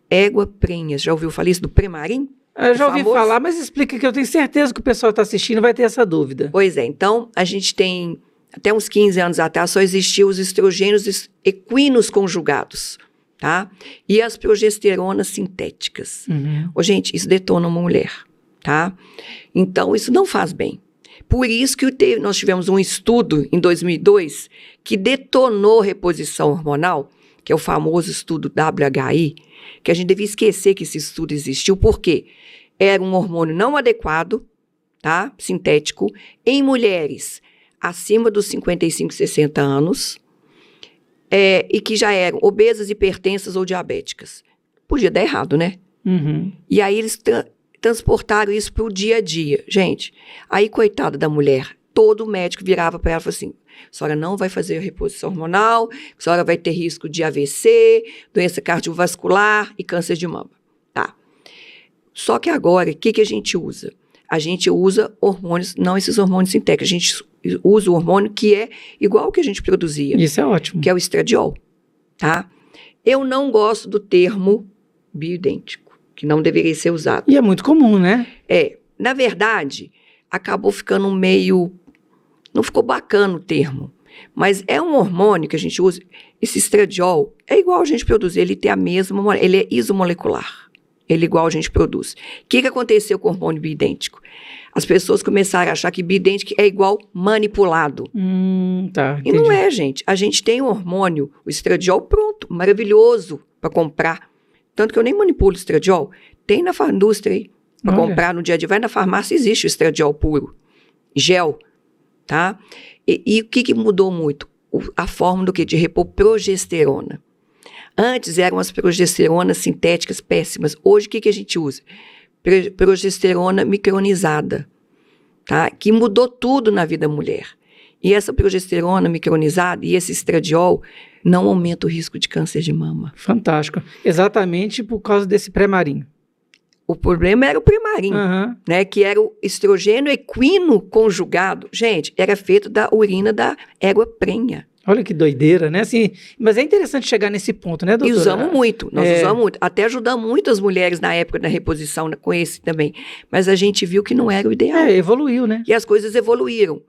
égua prenha. Já ouviu falar isso do Premarin? Eu já ouvi falar, mas explica que eu tenho certeza que o pessoal que está assistindo vai ter essa dúvida. Pois é, então a gente tem, até uns 15 anos atrás, só existiam os estrogênios equinos conjugados, tá? E as progesteronas sintéticas. Gente, isso detona uma mulher, tá? Então, isso não faz bem. Por isso que nós tivemos um estudo em 2002 que detonou reposição hormonal, que é o famoso estudo WHI, que a gente devia esquecer que esse estudo existiu, porque era um hormônio não adequado, tá? Sintético, em mulheres acima dos 55, 60 anos, e que já eram obesas, hipertensas ou diabéticas. Podia dar errado, né? E aí eles transportaram isso para o dia a dia. Gente, aí coitada da mulher, todo médico virava para ela e falava assim, a senhora não vai fazer a reposição hormonal, a senhora vai ter risco de AVC, doença cardiovascular e câncer de mama. Tá. Só que agora, o que a gente usa? A gente usa hormônios, não esses hormônios sintéticos, a gente usa o hormônio que é igual ao que a gente produzia. Isso é ótimo. Que é o estradiol, tá? Eu não gosto do termo bioidêntico, que não deveria ser usado. E é muito comum, né? Na verdade, acabou ficando meio... Não ficou bacana o termo, mas é um hormônio que a gente usa. Esse estradiol é igual a gente produz, ele tem a mesma, ele é isomolecular, ele é igual a gente produz. O que aconteceu com o hormônio bioidêntico? As pessoas começaram a achar que bioidêntico é igual manipulado. Tá, e não é, gente. A gente tem um hormônio, o estradiol pronto, maravilhoso para comprar. Tanto que eu nem manipulo o estradiol. Tem na indústria aí, para comprar no dia a dia. Vai na farmácia, existe o estradiol puro, gel. Tá? E o que mudou muito? A forma do que? De repor progesterona. Antes eram as progesteronas sintéticas péssimas. Hoje o que a gente usa? Progesterona micronizada, tá? Que mudou tudo na vida da mulher. E essa progesterona micronizada e esse estradiol não aumenta o risco de câncer de mama. Fantástico. Exatamente por causa desse Premarin. O problema era o Premarin, né, que era o estrogênio equino conjugado. Gente, era feito da urina da égua prenha. Olha que doideira, né? Assim, mas é interessante chegar nesse ponto, né, doutora? E usamos muito, nós usamos muito. Até ajudamos muitas mulheres na época da reposição com esse também. Mas a gente viu que não era o ideal. Evoluiu, né? E as coisas evoluíram.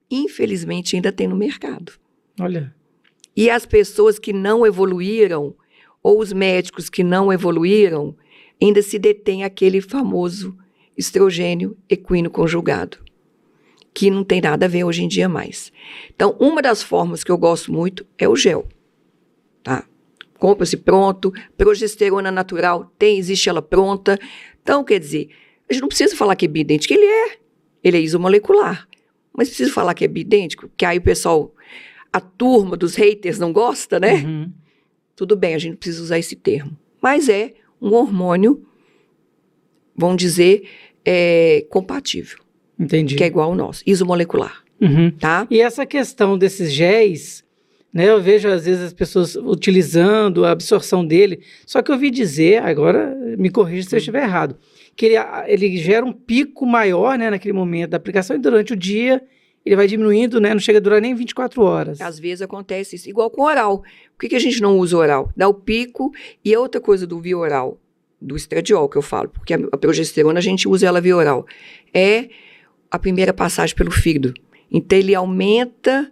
Infelizmente, ainda tem no mercado. Olha. E as pessoas que não evoluíram, ou os médicos que não evoluíram, ainda se detém aquele famoso estrogênio equino conjugado, que não tem nada a ver hoje em dia mais. Então, uma das formas que eu gosto muito é o gel, tá? Compra-se pronto, progesterona natural, existe ela pronta. Então, quer dizer, a gente não precisa falar que é bioidêntico, ele é isomolecular, mas precisa falar que é bioidêntico, que aí o pessoal, a turma dos haters não gosta, né? Tudo bem, a gente não precisa usar esse termo, mas é um hormônio, vamos dizer, compatível. Entendi. Que é igual ao nosso, isomolecular. Tá? E essa questão desses géis, né, eu vejo às vezes as pessoas utilizando a absorção dele, só que eu ouvi dizer, agora me corrija se eu estiver errado, que ele gera um pico maior, né, naquele momento da aplicação e durante o dia ele vai diminuindo, né, não chega a durar nem 24 horas. Às vezes acontece isso, igual com oral. Por que a gente não usa oral? Dá o pico, e a outra coisa do via oral, do estradiol que eu falo, porque a progesterona a gente usa ela via oral, é a primeira passagem pelo fígado. Então ele aumenta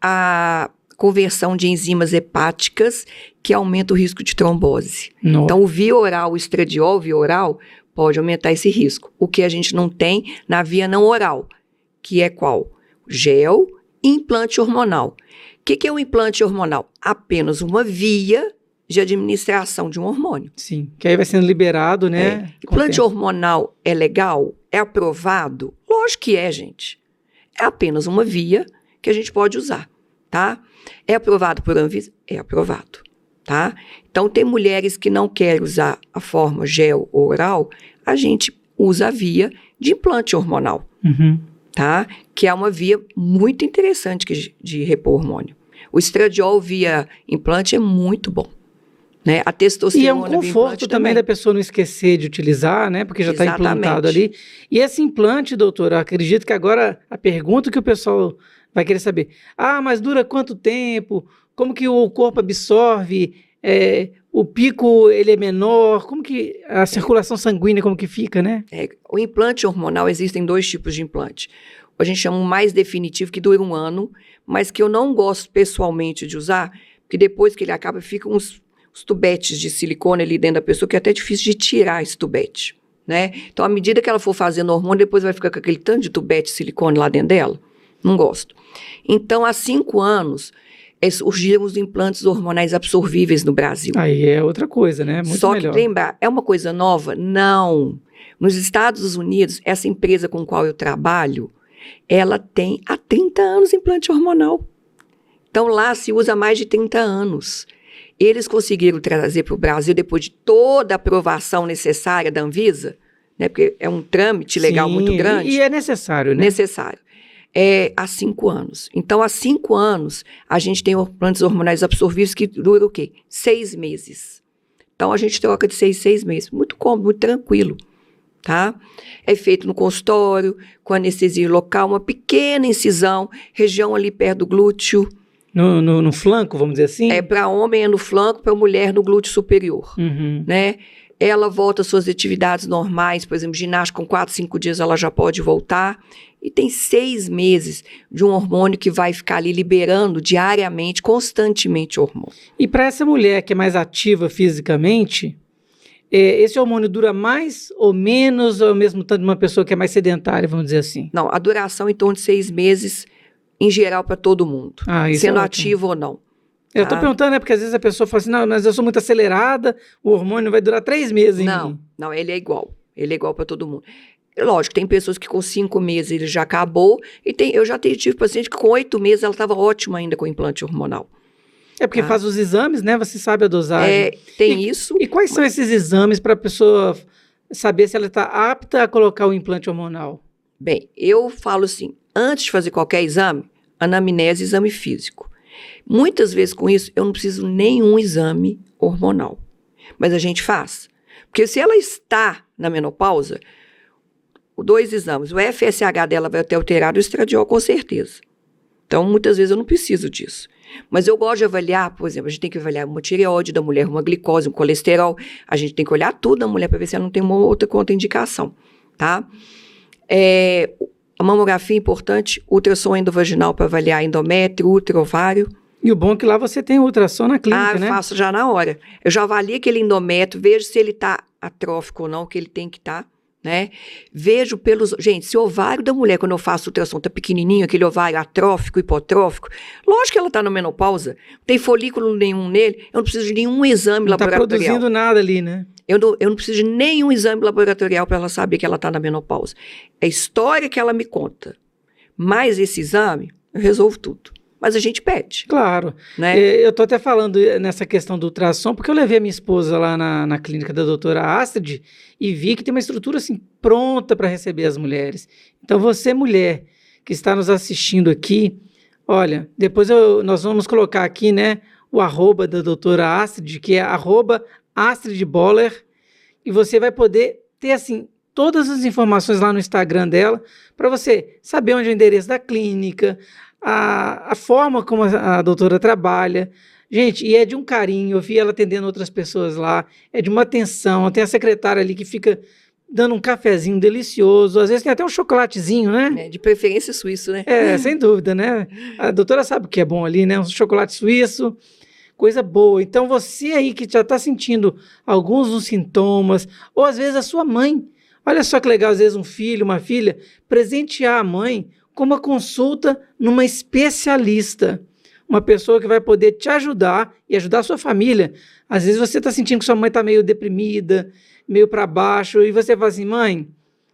a conversão de enzimas hepáticas, que aumenta o risco de trombose. Nossa. Então o via oral, o estradiol via oral, pode aumentar esse risco. O que a gente não tem na via não oral, que é qual? Gel e implante hormonal. O que é um implante hormonal? Apenas uma via de administração de um hormônio. Sim, que aí vai sendo liberado, né? Implante hormonal é legal? É aprovado? Lógico que é, gente. É apenas uma via que a gente pode usar, tá? É aprovado por Anvisa? É aprovado, tá? Então, tem mulheres que não querem usar a forma gel ou oral, a gente usa a via de implante hormonal. Tá? Que é uma via muito interessante de repor hormônio. O estradiol via implante é muito bom, né? A E testosterona é um do conforto implante também da pessoa não esquecer de utilizar, né? Porque já está implantado ali. E esse implante, doutora, acredito que agora a pergunta que o pessoal vai querer saber: mas dura quanto tempo? Como que o corpo absorve? O pico ele é menor? Como que a circulação sanguínea como que fica, né? O implante hormonal, existem 2 tipos de implante. A gente chama um mais definitivo, que dura 1 ano, mas que eu não gosto pessoalmente de usar, porque depois que ele acaba, ficam os tubetes de silicone ali dentro da pessoa, que é até difícil de tirar esse tubete, né? Então, à medida que ela for fazendo hormônio, depois vai ficar com aquele tanto de tubete de silicone lá dentro dela. Não gosto. Então, há 5 anos, surgiram os implantes hormonais absorvíveis no Brasil. Aí é outra coisa, né? Muito Só melhor. que, lembrar, é uma coisa nova? Não. Nos Estados Unidos, essa empresa com a qual eu trabalho, ela tem há 30 anos implante hormonal. Então, lá se usa há mais de 30 anos. Eles conseguiram trazer para o Brasil, depois de toda a aprovação necessária da Anvisa, né, porque é um trâmite legal muito grande. E é necessário, né? Necessário. Há 5 anos. Então, há 5 anos, a gente tem implantes hormonais absorvíveis que duram o quê? 6 meses. Então, a gente troca de 6 meses. Muito cômodo, muito tranquilo. Tá? É feito no consultório, com anestesia local, uma pequena incisão, região ali perto do glúteo. No flanco, vamos dizer assim? Para homem é no flanco, para mulher no glúteo superior. Uhum. Né? Ela volta às suas atividades normais, por exemplo, ginástica, com 4, 5 dias ela já pode voltar. E tem 6 meses de um hormônio que vai ficar ali liberando diariamente, constantemente o hormônio. E para essa mulher que é mais ativa fisicamente, esse hormônio dura mais ou menos, ou ao mesmo tanto de uma pessoa que é mais sedentária, vamos dizer assim? Não, a duração em torno de 6 meses, em geral, para todo mundo, sendo ativo ou não. Eu estou perguntando, porque às vezes a pessoa fala assim, não, mas eu sou muito acelerada, o hormônio vai durar 3 meses em mim. Não, ele é igual para todo mundo. Lógico, tem pessoas que com 5 meses ele já acabou, e eu já tive paciente que com 8 meses ela estava ótima ainda com implante hormonal. É porque faz os exames, né? Você sabe a dosagem. Tem isso. E quais são esses exames para a pessoa saber se ela está apta a colocar o implante hormonal? Bem, eu falo assim, antes de fazer qualquer exame, anamnese e exame físico. Muitas vezes com isso, eu não preciso nenhum exame hormonal. Mas a gente faz. Porque se ela está na menopausa, 2 exames, o FSH dela vai ter alterado, o estradiol com certeza. Então, muitas vezes eu não preciso disso. Mas eu gosto de avaliar, por exemplo, a gente tem que avaliar uma tireoide da mulher, uma glicose, um colesterol. A gente tem que olhar tudo da mulher para ver se ela não tem uma outra contraindicação, tá? A mamografia é importante, ultrassom endovaginal para avaliar endométrio, útero, ovário. E o bom é que lá você tem ultrassom na clínica, né? Eu faço já na hora. Eu já avalio aquele endométrio, vejo se ele está atrófico ou não, que ele tem que estar. Né? Vejo pelos... Gente, se o ovário da mulher, quando eu faço ultrassom, tá pequenininho, aquele ovário atrófico, hipotrófico, lógico que ela tá na menopausa, não tem folículo nenhum nele, eu não preciso de nenhum exame laboratorial. Não tá produzindo nada ali, né? Eu não preciso de nenhum exame laboratorial para ela saber que ela tá na menopausa. É a história que ela me conta. Mais esse exame, eu resolvo tudo. Mas a gente pede. Claro. Né? Eu tô até falando nessa questão do ultrassom, porque eu levei a minha esposa lá na clínica da doutora Astrid e vi que tem uma estrutura assim pronta para receber as mulheres. Então você, mulher, que está nos assistindo aqui, olha, depois nós vamos colocar aqui, né, o arroba da doutora Astrid, que é arroba Astrid Boller, e você vai poder ter, assim, todas as informações lá no Instagram dela, para você saber onde é o endereço da clínica, a forma como a doutora trabalha. Gente, e é de um carinho, eu vi ela atendendo outras pessoas lá, é de uma atenção, tem a secretária ali que fica dando um cafezinho delicioso, às vezes tem até um chocolatezinho, né? De preferência suíço, né? Sem dúvida, né? A doutora sabe o que é bom ali, né? Um chocolate suíço, coisa boa. Então você aí que já está sentindo alguns dos sintomas, ou às vezes a sua mãe, olha só que legal, às vezes um filho, uma filha, presentear a mãe com uma consulta numa especialista, uma pessoa que vai poder te ajudar e ajudar a sua família. Às vezes você está sentindo que sua mãe está meio deprimida, meio para baixo, e você fala assim, mãe,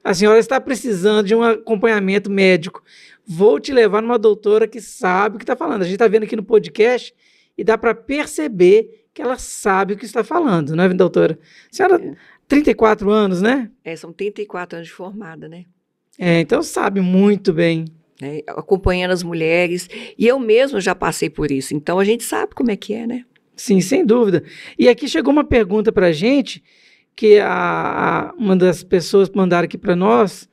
a senhora está precisando de um acompanhamento médico, vou te levar numa doutora que sabe o que está falando. A gente está vendo aqui no podcast e dá para perceber que ela sabe o que está falando, não é, doutora? A senhora, 34 anos, né? São 34 anos de formada, né? Então sabe muito bem. Acompanhando as mulheres, e eu mesma já passei por isso, então a gente sabe como é que é, né? Sim, sem dúvida. E aqui chegou uma pergunta para a gente, que uma das pessoas mandaram aqui para nós.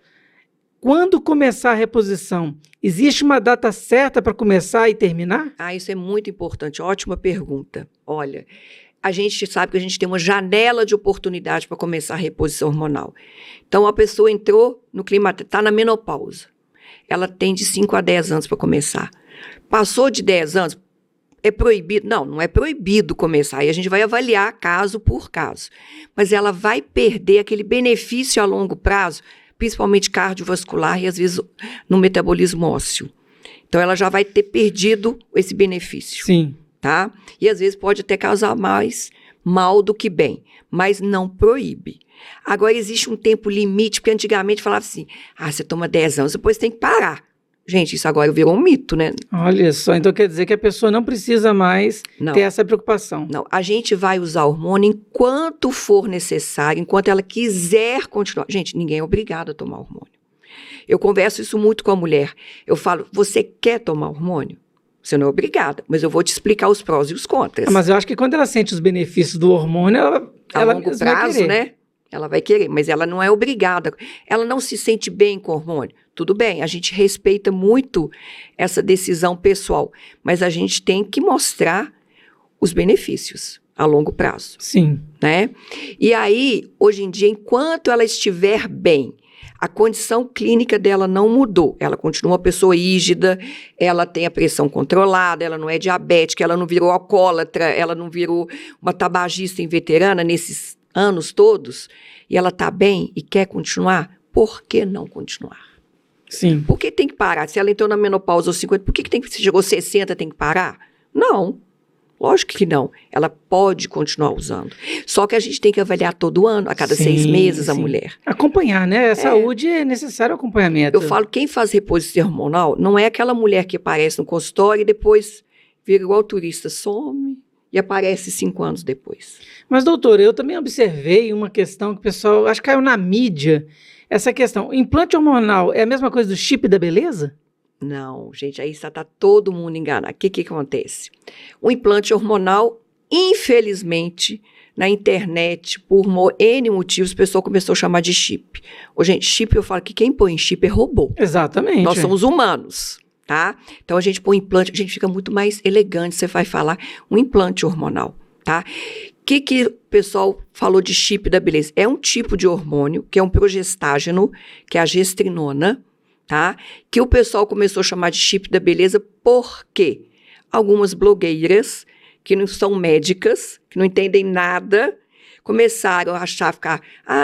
Quando começar a reposição? Existe uma data certa para começar e terminar? Isso é muito importante. Ótima pergunta. Olha, a gente sabe que a gente tem uma janela de oportunidade para começar a reposição hormonal. Então, a pessoa entrou no climatério, está na menopausa. Ela tem de 5 a 10 anos para começar. Passou de 10 anos, é proibido? Não é proibido começar. Aí a gente vai avaliar caso por caso. Mas ela vai perder aquele benefício a longo prazo, principalmente cardiovascular e, às vezes, no metabolismo ósseo. Então, ela já vai ter perdido esse benefício. Sim. Tá? E, às vezes, pode até causar mais mal do que bem, mas não proíbe. Agora, existe um tempo limite, porque antigamente falava assim, você toma 10 anos, depois tem que parar. Gente, isso agora virou um mito, né? Olha só, então quer dizer que a pessoa não precisa mais ter essa preocupação. Não, a gente vai usar hormônio enquanto for necessário, enquanto ela quiser continuar. Gente, ninguém é obrigado a tomar hormônio. Eu converso isso muito com a mulher. Eu falo, você quer tomar hormônio? Você não é obrigada, mas eu vou te explicar os prós e os contras. Mas eu acho que quando ela sente os benefícios do hormônio, ela a longo prazo, né? Ela vai querer, mas ela não é obrigada. Ela não se sente bem com o hormônio. Tudo bem, a gente respeita muito essa decisão pessoal, mas a gente tem que mostrar os benefícios a longo prazo. Sim. Né? E aí, hoje em dia, enquanto ela estiver bem, a condição clínica dela não mudou. Ela continua uma pessoa rígida, ela tem a pressão controlada, ela não é diabética, ela não virou alcoólatra, ela não virou uma tabagista inveterana nesses anos todos, e ela está bem e quer continuar, por que não continuar? Sim. Por que tem que parar? Se ela entrou na menopausa aos 50, por que se chegou aos 60 tem que parar? Não. Lógico que não. Ela pode continuar usando. Só que a gente tem que avaliar todo ano, a cada 6 meses, a mulher. Acompanhar, né? A saúde é necessário acompanhamento. Eu falo, quem faz reposição hormonal não é aquela mulher que aparece no consultório e depois vira igual turista, some e aparece 5 anos depois. Mas, doutora, eu também observei uma questão que o pessoal, acho que caiu na mídia, essa questão. Implante hormonal é a mesma coisa do chip da beleza? Não, gente, aí está todo mundo enganado. O que acontece? O implante hormonal, infelizmente, na internet, por N motivos, o pessoal começou a chamar de chip. Gente, chip, eu falo que quem põe chip é robô. Exatamente. Nós somos humanos, tá? Então, a gente põe implante, a gente fica muito mais elegante, você vai falar um implante hormonal, tá? O que o pessoal falou de chip da beleza? É um tipo de hormônio, que é um progestágeno, que é a gestrinona, tá? Que o pessoal começou a chamar de chip da beleza porque algumas blogueiras, que não são médicas, que não entendem nada, começaram a achar,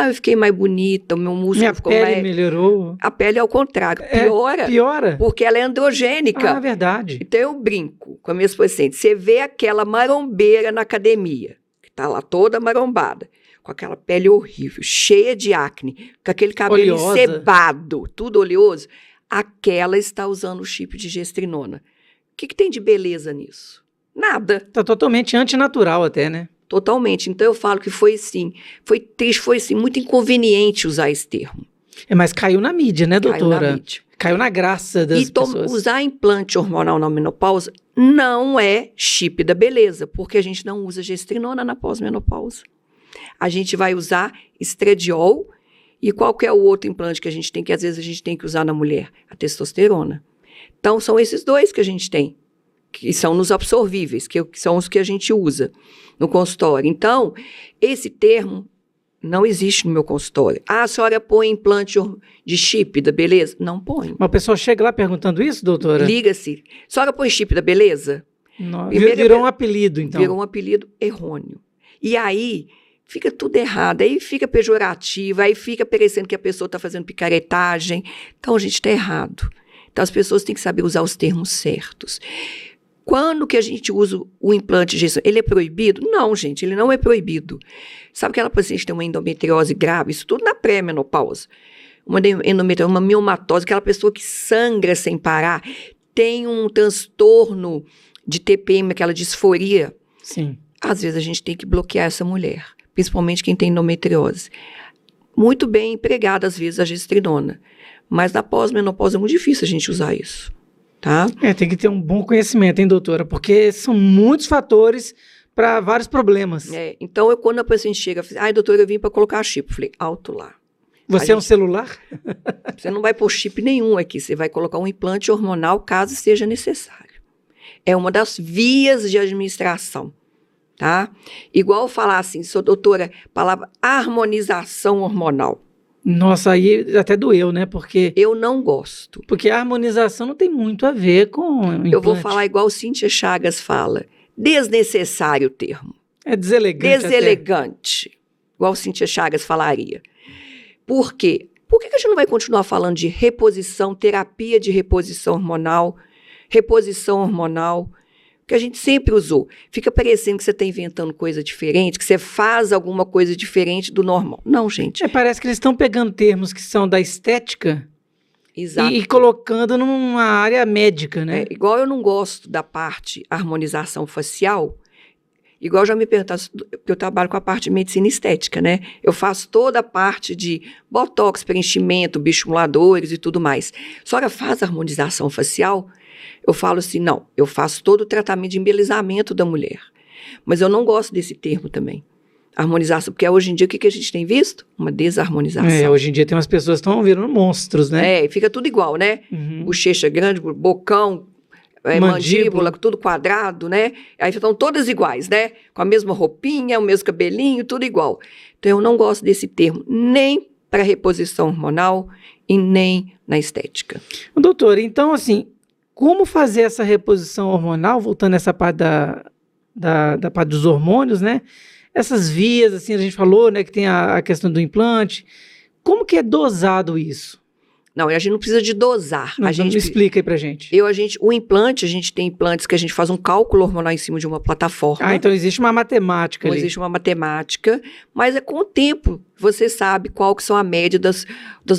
eu fiquei mais bonita, o meu músculo ficou mais... Minha pele melhorou. A pele, ao contrário, piora. Porque ela é androgênica. Verdade. Então, eu brinco com as minhas pacientes. Você vê aquela marombeira na academia, que está lá toda marombada, com aquela pele horrível, cheia de acne, com aquele cabelo encebado, tudo oleoso, aquela está usando o chip de gestrinona. O que tem de beleza nisso? Nada. Está totalmente antinatural até, né? Totalmente. Então, eu falo que foi assim, foi triste, foi assim, muito inconveniente usar esse termo. Mas caiu na mídia, né, doutora? Caiu na mídia. Caiu na graça das pessoas. Usar implante hormonal na menopausa não é chip da beleza, porque a gente não usa gestrinona na pós-menopausa. A gente vai usar estradiol e qualquer outro implante que a gente tem, que às vezes a gente tem que usar na mulher, a testosterona. Então, são esses dois que a gente tem, que são nos absorvíveis, que são os que a gente usa no consultório. Então, esse termo não existe no meu consultório. A senhora põe implante de chip da beleza? Não põe. Mas a pessoa chega lá perguntando isso, doutora? Liga-se. A senhora põe chip da beleza? Não, virou um apelido, então. Virou um apelido errôneo. E aí, fica tudo errado. Aí fica pejorativo, aí fica parecendo que a pessoa está fazendo picaretagem. Então, a gente está errado. Então, as pessoas têm que saber usar os termos certos. Quando que a gente usa o implante de gestão? Ele é proibido? Não, gente, ele não é proibido. Sabe aquela paciente que tem uma endometriose grave? Isso tudo na pré-menopausa. Uma endometriose, uma miomatose, aquela pessoa que sangra sem parar, tem um transtorno de TPM, aquela disforia. Sim. Às vezes a gente tem que bloquear essa mulher, principalmente quem tem endometriose. Muito bem empregada, às vezes, a gestrinona. Mas na pós-menopausa é muito difícil a gente usar isso. Tá? Tem que ter um bom conhecimento, hein, doutora? Porque são muitos fatores para vários problemas. Então, quando a paciente chega, ai, doutora, eu vim para colocar chip. Eu falei, alto lá. Você é um celular? Você não vai pôr chip nenhum aqui, você vai colocar um implante hormonal caso seja necessário. É uma das vias de administração, tá? Igual falar assim, sou doutora, palavra harmonização hormonal. Nossa, aí até doeu, né? Porque eu não gosto. Porque a harmonização não tem muito a ver com implante. Eu vou falar igual Cíntia Chagas fala, desnecessário o termo. É deselegante. Deselegante, igual Cíntia Chagas falaria. Por quê? Por que a gente não vai continuar falando de reposição, terapia de reposição hormonal, que a gente sempre usou? Fica parecendo que você está inventando coisa diferente, que você faz alguma coisa diferente do normal. Não, gente. Parece que eles estão pegando termos que são da estética e colocando numa área médica, né? Igual eu não gosto da parte harmonização facial, igual já me perguntaram, porque eu trabalho com a parte de medicina estética, né? Eu faço toda a parte de botox, preenchimento, bioestimuladores e tudo mais. Só que faz harmonização facial, eu falo assim, não, eu faço todo o tratamento de embelezamento da mulher. Mas eu não gosto desse termo também. Harmonização, porque hoje em dia o que a gente tem visto? Uma desarmonização. Hoje em dia tem umas pessoas que estão virando monstros, né? Fica tudo igual, né? Uhum. Bochecha grande, bocão, mandíbula, tudo quadrado, né? Aí estão todas iguais, né? Com a mesma roupinha, o mesmo cabelinho, tudo igual. Então, eu não gosto desse termo, nem para reposição hormonal e nem na estética. Doutora, então, assim, como fazer essa reposição hormonal, voltando a essa parte da parte dos hormônios, né? Essas vias, assim, a gente falou, né, que tem a questão do implante. Como que é dosado isso? Não, a gente não precisa de dosar. Me explica aí pra gente. O implante, a gente tem implantes que a gente faz um cálculo hormonal em cima de uma plataforma. Então existe uma matemática ali. Existe uma matemática, mas com o tempo você sabe qual que são a média das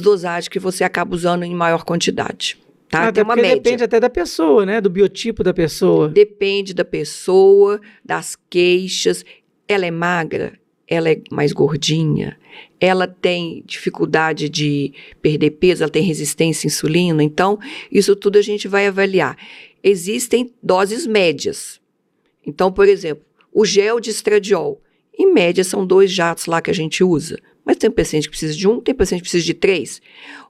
dosagens que você acaba usando em maior quantidade. Tá? Tem uma média. Depende até da pessoa, né? Do biotipo da pessoa. Depende da pessoa, das queixas. Ela é magra, ela é mais gordinha, ela tem dificuldade de perder peso, ela tem resistência à insulina. Então, isso tudo a gente vai avaliar. Existem doses médias. Então, por exemplo, o gel de estradiol, em média são 2 jatos lá que a gente usa. Mas tem paciente que precisa de 1, tem paciente que precisa de 3.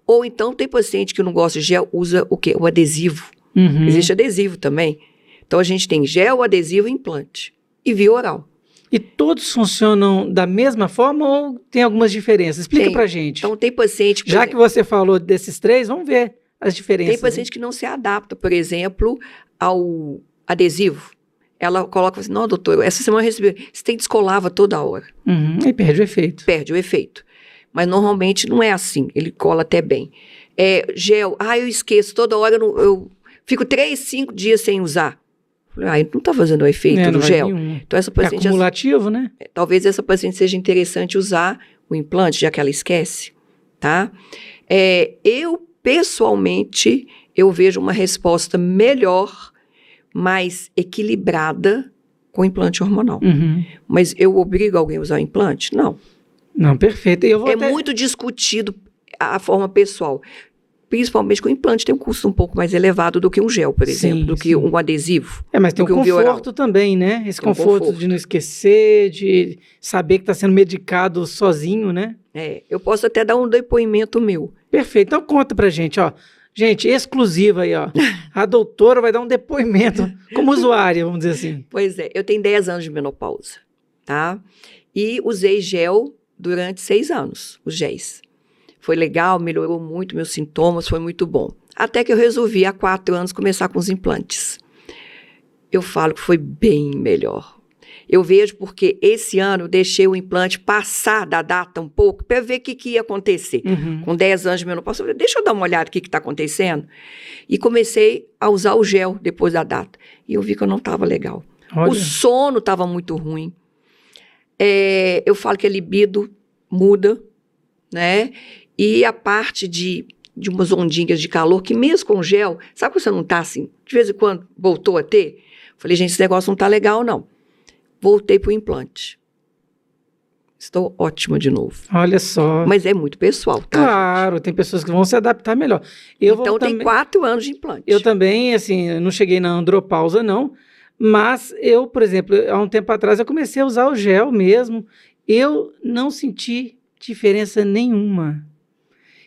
Ou então tem paciente que não gosta de gel, usa o quê? O adesivo. Uhum. Existe adesivo também. Então, a gente tem gel, adesivo e implante. E via oral. E todos funcionam da mesma forma ou tem algumas diferenças? Explica pra gente. Então, tem paciente... Já que você falou desses 3, vamos ver as diferenças. Tem paciente que não se adapta, por exemplo, ao adesivo. Ela coloca assim, não, doutor, essa semana eu recebi... Você tem descolava toda hora. Uhum, e perde o efeito. Perde o efeito. Mas normalmente não é assim, ele cola até bem. Gel, eu esqueço, toda hora eu fico 3, 5 dias sem usar. Falei, não está fazendo o efeito do gel. Então, essa paciente acumulativo, né? Talvez essa paciente seja interessante usar o implante, já que ela esquece, tá? Eu, pessoalmente, eu vejo uma resposta melhor, mais equilibrada com o implante hormonal. Uhum. Mas eu obrigo alguém a usar o implante? Não. Não, perfeito. Muito discutido a forma pessoal. Principalmente que o implante tem um custo um pouco mais elevado do que um gel, por exemplo, do que um adesivo. Mas tem um conforto também, né? Esse conforto de não esquecer, de saber que está sendo medicado sozinho, né? Eu posso até dar um depoimento meu. Perfeito. Então conta pra gente, ó. Gente, exclusiva aí, ó. A doutora vai dar um depoimento como usuária, vamos dizer assim. Pois é, eu tenho 10 anos de menopausa, tá? E usei gel durante 6 anos, os géis. Foi legal, melhorou muito meus sintomas, foi muito bom. Até que eu resolvi, há 4 anos, começar com os implantes. Eu falo que foi bem melhor. Eu vejo porque esse ano eu deixei o implante passar da data um pouco para ver o que ia acontecer. Uhum. Com 10 anos de menopausa, eu falei, deixa eu dar uma olhada no que está acontecendo. E comecei a usar o gel depois da data. E eu vi que eu não estava legal. Olha. O sono estava muito ruim. Eu falo que a libido muda, né? E a parte de umas ondinhas de calor, que mesmo com gel, sabe quando você não está assim, de vez em quando voltou a ter? Falei, gente, esse negócio não está legal, não. Voltei para o implante. Estou ótima de novo. Olha só. Mas é muito pessoal, tá? Claro, tem pessoas que vão se adaptar melhor. Então tem 4 anos de implante. Eu também, assim, não cheguei na andropausa, não, Mas eu, por exemplo, há um tempo atrás eu comecei a usar o gel mesmo, eu não senti diferença nenhuma.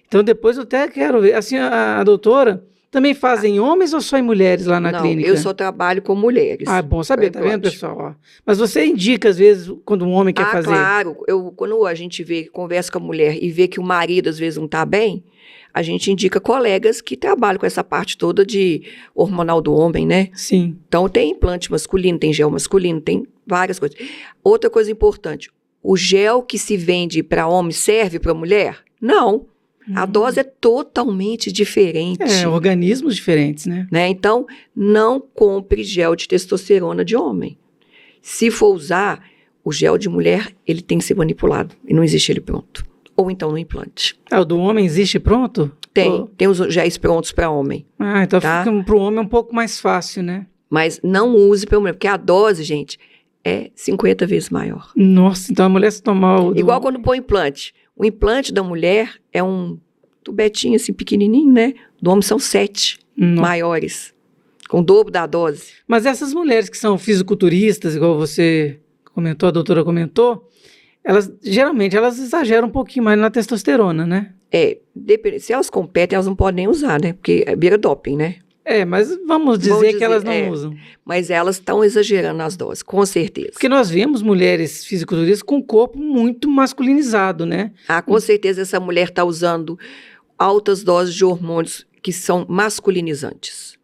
Então depois eu até quero ver, assim, a doutora também faz em homens ou só em mulheres lá na Não, clínica? eu só trabalho com mulheres. Ah, bom saber, com tá vendo, implante. pessoal? Ó. Mas você indica, às vezes, quando um homem quer fazer? Claro. Quando a gente conversa com a mulher e vê que o marido às vezes não está bem, a gente indica colegas que trabalham com essa parte toda de hormonal do homem, né? Sim. Então tem implante masculino, tem gel masculino, tem várias coisas. Outra coisa importante, o gel que se vende para homem serve para mulher? Não. A dose é totalmente diferente. Organismos diferentes, né? Então, não compre gel de testosterona de homem. Se for usar, o gel de mulher, ele tem que ser manipulado. E não existe ele pronto. Ou então no implante. O do homem existe pronto? Tem os géis prontos para homem. Então fica para o homem um pouco mais fácil, né? Mas não use para mulher, porque a dose, gente, é 50 vezes maior. Nossa, então a mulher se tomar o... Igual quando põe implante. O implante da mulher é um tubetinho assim pequenininho, né? Do homem são 7 maiores, com o dobro da dose. Mas essas mulheres que são fisiculturistas, igual você comentou, a doutora comentou, geralmente elas exageram um pouquinho mais na testosterona, né? Se elas competem, elas não podem nem usar, né? Porque vira doping, né? Mas vamos dizer que elas não usam. Mas elas estão exagerando nas doses, com certeza. Porque nós vemos mulheres fisiculturistas com corpo muito masculinizado, né? Com certeza essa mulher está usando altas doses de hormônios que são masculinizantes,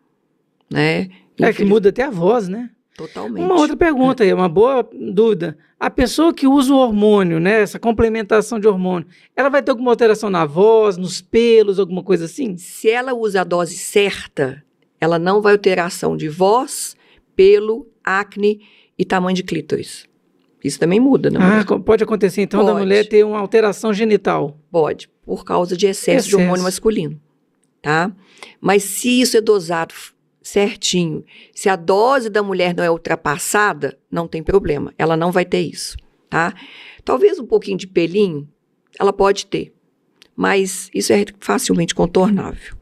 né? Que muda até a voz, né? Totalmente. Uma outra pergunta aí, uma boa dúvida. A pessoa que usa o hormônio, né, essa complementação de hormônio, ela vai ter alguma alteração na voz, nos pelos, alguma coisa assim? Se ela usa a dose certa, ela não vai ter alteração de voz, pelo, acne e tamanho de clítoris. Isso também muda, não é? Pode acontecer, então, da mulher ter uma alteração genital? Pode, por causa de excesso de hormônio masculino, tá? Mas se isso é dosado certinho, se a dose da mulher não é ultrapassada, não tem problema, ela não vai ter isso, tá? Talvez um pouquinho de pelinho, ela pode ter, mas isso é facilmente contornável,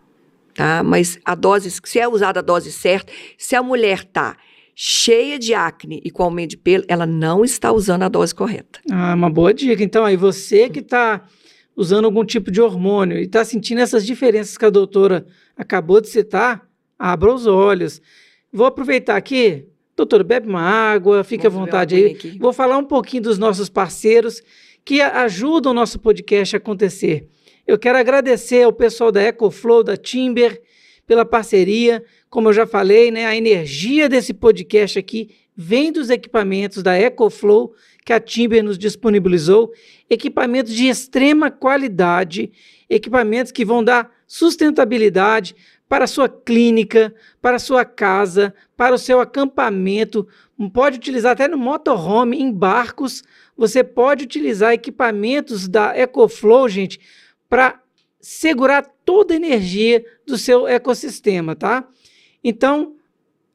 tá? Mas a dose, se é usada a dose certa, se a mulher tá cheia de acne e com aumento de pelo, ela não está usando a dose correta. Uma boa dica. Então, aí você que está usando algum tipo de hormônio e está sentindo essas diferenças que a doutora acabou de citar, abra os olhos. Vou aproveitar aqui, doutora, bebe uma água, fique à vontade aí. Vou falar um pouquinho dos nossos parceiros que ajudam o nosso podcast a acontecer. Eu quero agradecer ao pessoal da EcoFlow, da Timber, pela parceria. Como eu já falei, né, a energia desse podcast aqui vem dos equipamentos da EcoFlow, que a Timber nos disponibilizou, equipamentos de extrema qualidade, equipamentos que vão dar sustentabilidade para a sua clínica, para a sua casa, para o seu acampamento. Pode utilizar até no motorhome, em barcos. Você pode utilizar equipamentos da EcoFlow, gente, para segurar toda a energia do seu ecossistema, tá? Então,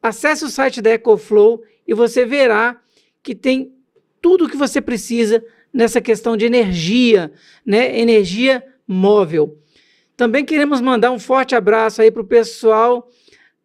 acesse o site da EcoFlow e você verá que tem tudo o que você precisa nessa questão de energia, né? Energia móvel. Também queremos mandar um forte abraço aí para o pessoal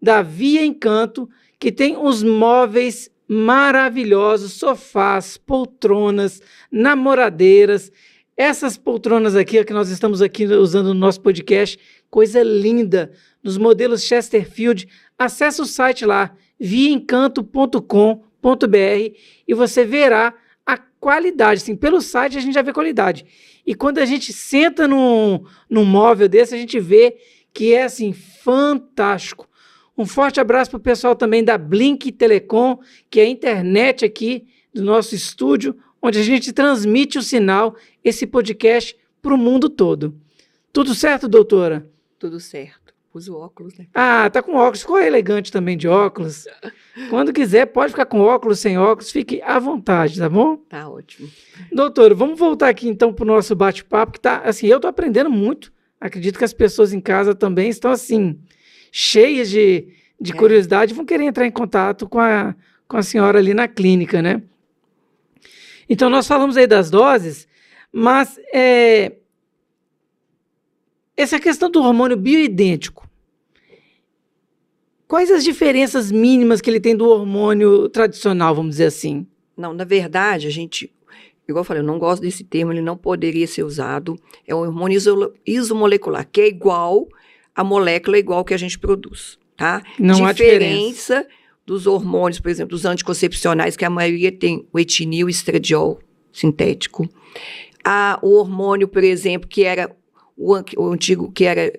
da Via Encanto, que tem os móveis maravilhosos, sofás, poltronas, namoradeiras. Essas poltronas aqui, que nós estamos aqui usando no nosso podcast, coisa linda, nos modelos Chesterfield. Acesse o site lá, viaencanto.com.br, e você verá a qualidade. Assim, pelo site a gente já vê qualidade. E quando a gente senta num móvel desse, a gente vê que é assim, fantástico. Um forte abraço para o pessoal também da Blink Telecom, que é a internet aqui do nosso estúdio, onde a gente transmite o sinal, esse podcast, para o mundo todo. Tudo certo, doutora? Tudo certo. Uso óculos, né? Tá com óculos. Ficou elegante também de óculos. Quando quiser, pode ficar com óculos, sem óculos. Fique à vontade, tá bom? Tá ótimo. Doutora, vamos voltar aqui então para o nosso bate-papo, que tá, assim, eu estou aprendendo muito. Acredito que as pessoas em casa também estão, assim, cheias de curiosidade, vão querer entrar em contato com a senhora ali na clínica, né? Então, nós falamos aí das doses, mas essa questão do hormônio bioidêntico, Quais as diferenças mínimas que ele tem do hormônio tradicional, vamos dizer assim? Não, na verdade, igual eu falei, eu não gosto desse termo, ele não poderia ser usado. É um hormônio isomolecular, que é igual, a molécula é igual que a gente produz, tá? Não há diferença dos hormônios, por exemplo, dos anticoncepcionais, que a maioria tem o etinil e estradiol sintético. O hormônio, por exemplo, que era o antigo, que era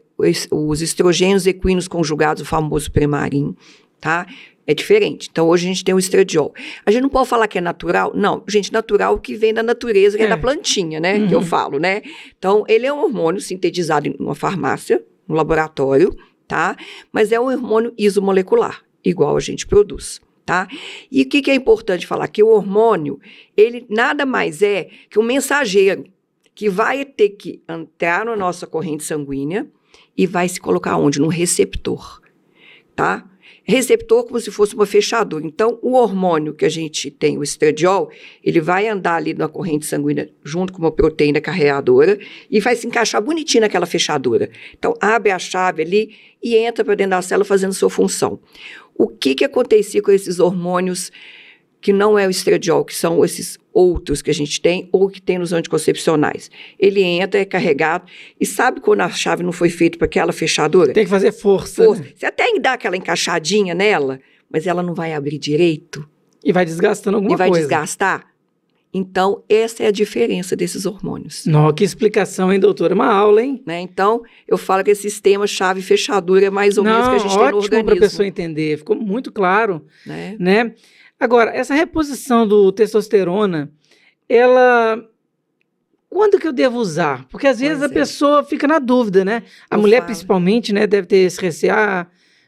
os estrogênios equinos conjugados, o famoso Premarin, tá? É diferente. Então, hoje a gente tem o estradiol. A gente não pode falar que é natural? Não, gente, natural que vem da natureza, que é da plantinha, né? Que eu falo, né? Então, ele é um hormônio sintetizado em uma farmácia, no laboratório, tá? Mas é um hormônio isomolecular, igual a gente produz, tá? E o que é importante falar? Que o hormônio, ele nada mais é que um mensageiro que vai ter que entrar na nossa corrente sanguínea e vai se colocar onde? No receptor, tá? Receptor como se fosse uma fechadura. Então, o hormônio que a gente tem, o estradiol, ele vai andar ali na corrente sanguínea junto com uma proteína carreadora e vai se encaixar bonitinho naquela fechadura. Então, abre a chave ali e entra para dentro da célula fazendo sua função. O que acontecia com esses hormônios que não é o estradiol, que são esses outros que a gente tem ou que tem nos anticoncepcionais? Ele entra, é carregado, e sabe quando a chave não foi feita para aquela fechadura? Tem que fazer força. Né? Você até dá aquela encaixadinha nela, mas ela não vai abrir direito. E vai desgastando alguma coisa. E vai desgastar. Então, essa é a diferença desses hormônios. Nossa, que explicação, hein, doutora? Uma aula, hein? Né? Então, eu falo que esse sistema chave e fechadura é mais ou menos o que a gente tem no organismo. Ótimo para a pessoa entender. Ficou muito claro. Né? Agora, essa reposição do testosterona, quando que eu devo usar? Porque às vezes a pessoa fica na dúvida, né? A mulher principalmente, né, deve ter esse receio,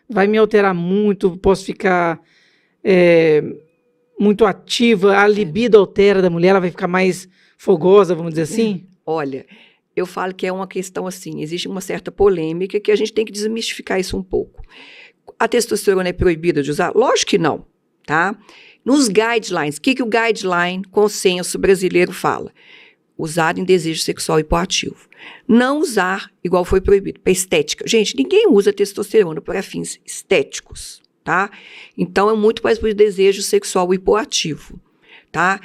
vai me alterar muito, posso ficar muito ativa, a libido altera da mulher, ela vai ficar mais fogosa, vamos dizer assim? Olha, eu falo que é uma questão assim, existe uma certa polêmica que a gente tem que desmistificar isso um pouco. A testosterona é proibida de usar? Lógico que não. Tá? Nos guidelines, o que o guideline consenso brasileiro fala? Usar em desejo sexual hipoativo. Não usar, igual foi proibido, para estética. Gente, ninguém usa testosterona para fins estéticos, tá? Então, é muito mais para desejo sexual hipoativo, tá?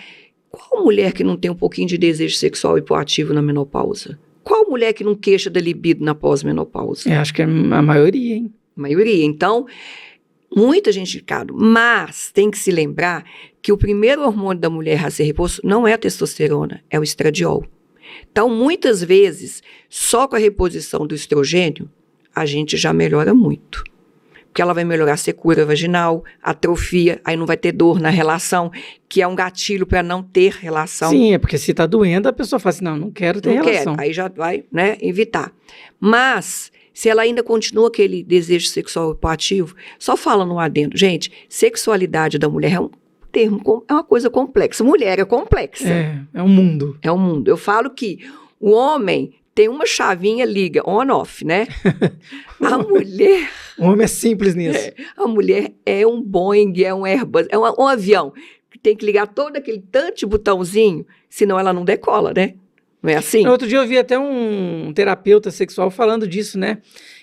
Qual mulher que não tem um pouquinho de desejo sexual hipoativo na menopausa? Qual mulher que não queixa da libido na pós-menopausa? Acho que é a maioria, hein? A maioria. Então, muita gente indicado, mas tem que se lembrar que o primeiro hormônio da mulher a ser reposto não é a testosterona, é o estradiol. Então, muitas vezes, só com a reposição do estrogênio, a gente já melhora muito. Porque ela vai melhorar a secura vaginal, atrofia, aí não vai ter dor na relação, que é um gatilho para não ter relação. Sim, é porque se está doendo, a pessoa fala assim, não quero ter relação. Aí já vai, né, evitar. Mas se ela ainda continua aquele desejo sexual hipoativo, só fala no adendo. Gente, sexualidade da mulher é um termo, é uma coisa complexa. Mulher é complexa. É um mundo. É um mundo. Eu falo que o homem tem uma chavinha, liga, on-off, né? A mulher... O homem é simples nisso. A mulher é um Boeing, é um Airbus, é um avião, que tem que ligar todo aquele tanto de botãozinho, senão ela não decola, né? Não é assim? Outro dia eu vi até um terapeuta sexual falando disso, né?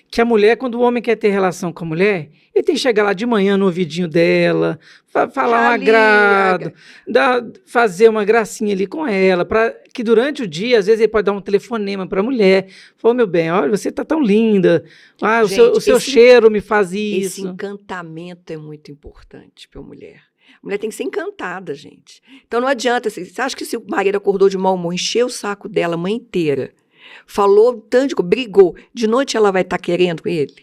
Que a mulher, quando o homem quer ter relação com a mulher, ele tem que chegar lá de manhã no ouvidinho dela, falar um agrado, fazer uma gracinha ali com ela, para que durante o dia, às vezes ele pode dar um telefonema para a mulher, falar, meu bem, olha, você tá tão linda, gente, o seu cheiro me faz isso. Esse encantamento é muito importante para a mulher. A mulher tem que ser encantada, gente. Então não adianta, você acha que se o marido acordou de mau humor, encheu o saco dela a manhã inteira, falou tanto, brigou, de noite ela vai estar querendo com ele?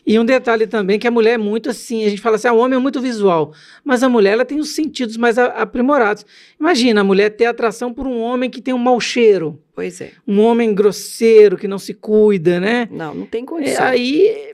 E um detalhe também, que a mulher é muito assim, a gente fala assim, o homem é muito visual, mas a mulher ela tem os sentidos mais aprimorados. Imagina a mulher ter atração por um homem que tem um mau cheiro. Pois é. Um homem grosseiro, que não se cuida, né? Não tem condição. Aí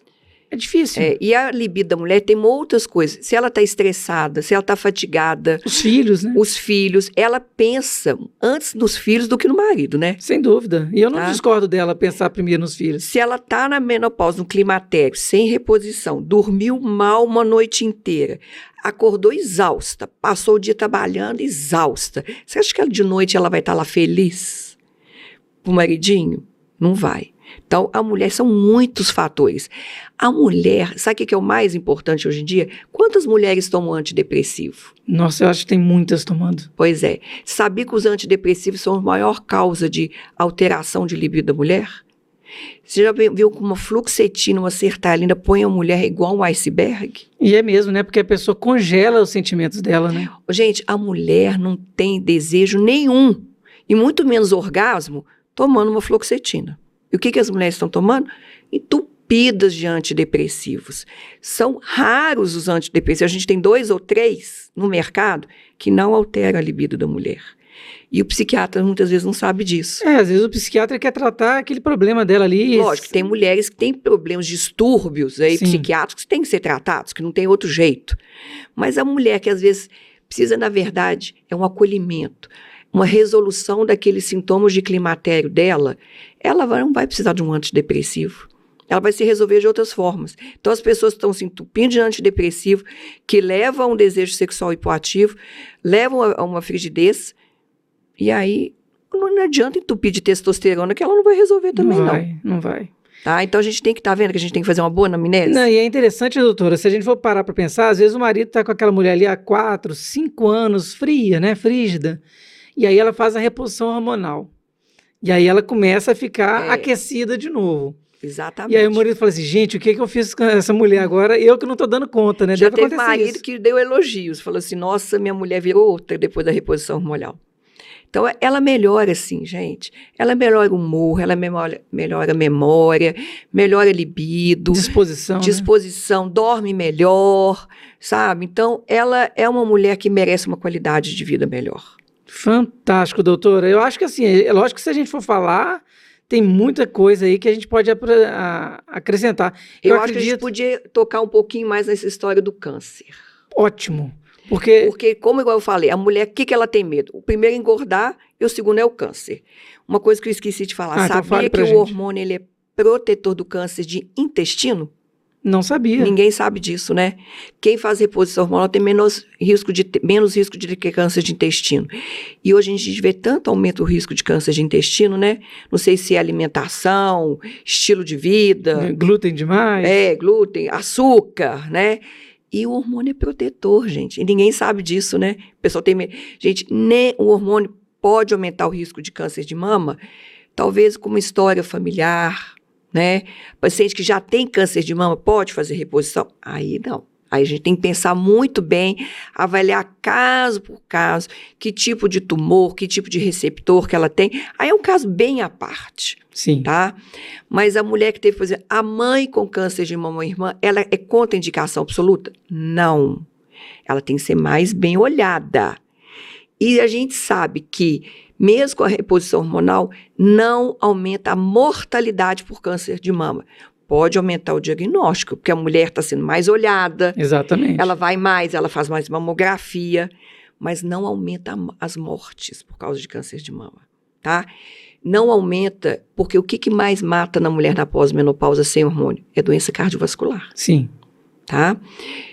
é difícil. E a libido da mulher tem outras coisas. Se ela está estressada, se ela está fatigada. Os filhos, né? Os filhos. Ela pensa antes nos filhos do que no marido, né? Sem dúvida. E eu não discordo dela pensar primeiro nos filhos. Se ela está na menopausa, no climatério, sem reposição, dormiu mal uma noite inteira, acordou exausta, passou o dia trabalhando exausta. Você acha que de noite ela vai estar lá feliz? Pro maridinho? Não vai. Então, a mulher, são muitos fatores. A mulher, sabe o que é o mais importante hoje em dia? Quantas mulheres tomam antidepressivo? Nossa, eu acho que tem muitas tomando. Pois é. Sabia que os antidepressivos são a maior causa de alteração de libido da mulher? Você já viu como uma fluoxetina, uma sertralina põe a mulher igual um iceberg? E é mesmo, né? Porque a pessoa congela os sentimentos dela, né? Gente, a mulher não tem desejo nenhum, e muito menos orgasmo, tomando uma fluoxetina. E o que as mulheres estão tomando? Entupidas de antidepressivos. São raros os antidepressivos. A gente tem 2 ou 3 no mercado que não alteram a libido da mulher. E o psiquiatra muitas vezes não sabe disso. Às vezes o psiquiatra quer tratar aquele problema dela ali. Lógico, tem mulheres que têm problemas, distúrbios aí, psiquiátricos que têm que ser tratados, que não tem outro jeito. Mas a mulher que às vezes precisa, na verdade, é um acolhimento, uma resolução daqueles sintomas de climatério dela, ela não vai precisar de um antidepressivo. Ela vai se resolver de outras formas. Então, as pessoas estão se entupindo de antidepressivo, que levam a um desejo sexual hipoativo, levam a uma frigidez, e aí não adianta entupir de testosterona, que ela não vai resolver também, não vai. Tá? Então, a gente tem que estar vendo que a gente tem que fazer uma boa anamnese. Não, e é interessante, doutora, se a gente for parar para pensar, às vezes o marido está com aquela mulher ali há 4, 5 anos, fria, né, frígida, e aí ela faz a reposição hormonal. E aí ela começa a ficar aquecida de novo. Exatamente. E aí o marido fala assim, gente, o que eu fiz com essa mulher agora? Eu que não estou dando conta, né? Já Deve teve marido que deu elogios, falou assim, nossa, minha mulher virou outra depois da reposição hormonal. Então, ela melhora, assim, gente. Ela melhora o humor, ela melhora a memória, melhora a libido. Disposição, né? Dorme melhor, sabe? Então, ela é uma mulher que merece uma qualidade de vida melhor. Fantástico, doutora. Eu acho que, assim, é lógico que se a gente for falar, tem muita coisa aí que a gente pode acrescentar. Eu acho que a gente podia tocar um pouquinho mais nessa história do câncer. Ótimo. Porque, como igual eu falei, a mulher, o que ela tem medo? O primeiro é engordar e o segundo é o câncer. Uma coisa que eu esqueci de falar, sabia que o hormônio ele é protetor do câncer de intestino? Não sabia. Ninguém sabe disso, né? Quem faz reposição hormonal tem menos risco de ter câncer de intestino. E hoje a gente vê tanto aumento o risco de câncer de intestino, né? Não sei se é alimentação, estilo de vida. Glúten demais. Glúten, açúcar, né? E o hormônio é protetor, gente. E ninguém sabe disso, né? O pessoal tem medo. Gente, nem o hormônio pode aumentar o risco de câncer de mama, talvez com uma história familiar, né? Paciente que já tem câncer de mama pode fazer reposição? Aí não. Aí a gente tem que pensar muito bem, avaliar caso por caso, que tipo de tumor, que tipo de receptor que ela tem. Aí é um caso bem à parte. Sim. Tá? Mas a mulher que teve, por exemplo, a mãe com câncer de mama ou irmã, ela é contraindicação absoluta? Não. Ela tem que ser mais bem olhada. E a gente sabe que, mesmo com a reposição hormonal, não aumenta a mortalidade por câncer de mama. Pode aumentar o diagnóstico, porque a mulher está sendo mais olhada. Exatamente. Ela vai mais, ela faz mais mamografia, mas não aumenta as mortes por causa de câncer de mama, tá? Não aumenta, porque o que mais mata na mulher na pós-menopausa sem hormônio? É doença cardiovascular. Sim. Tá?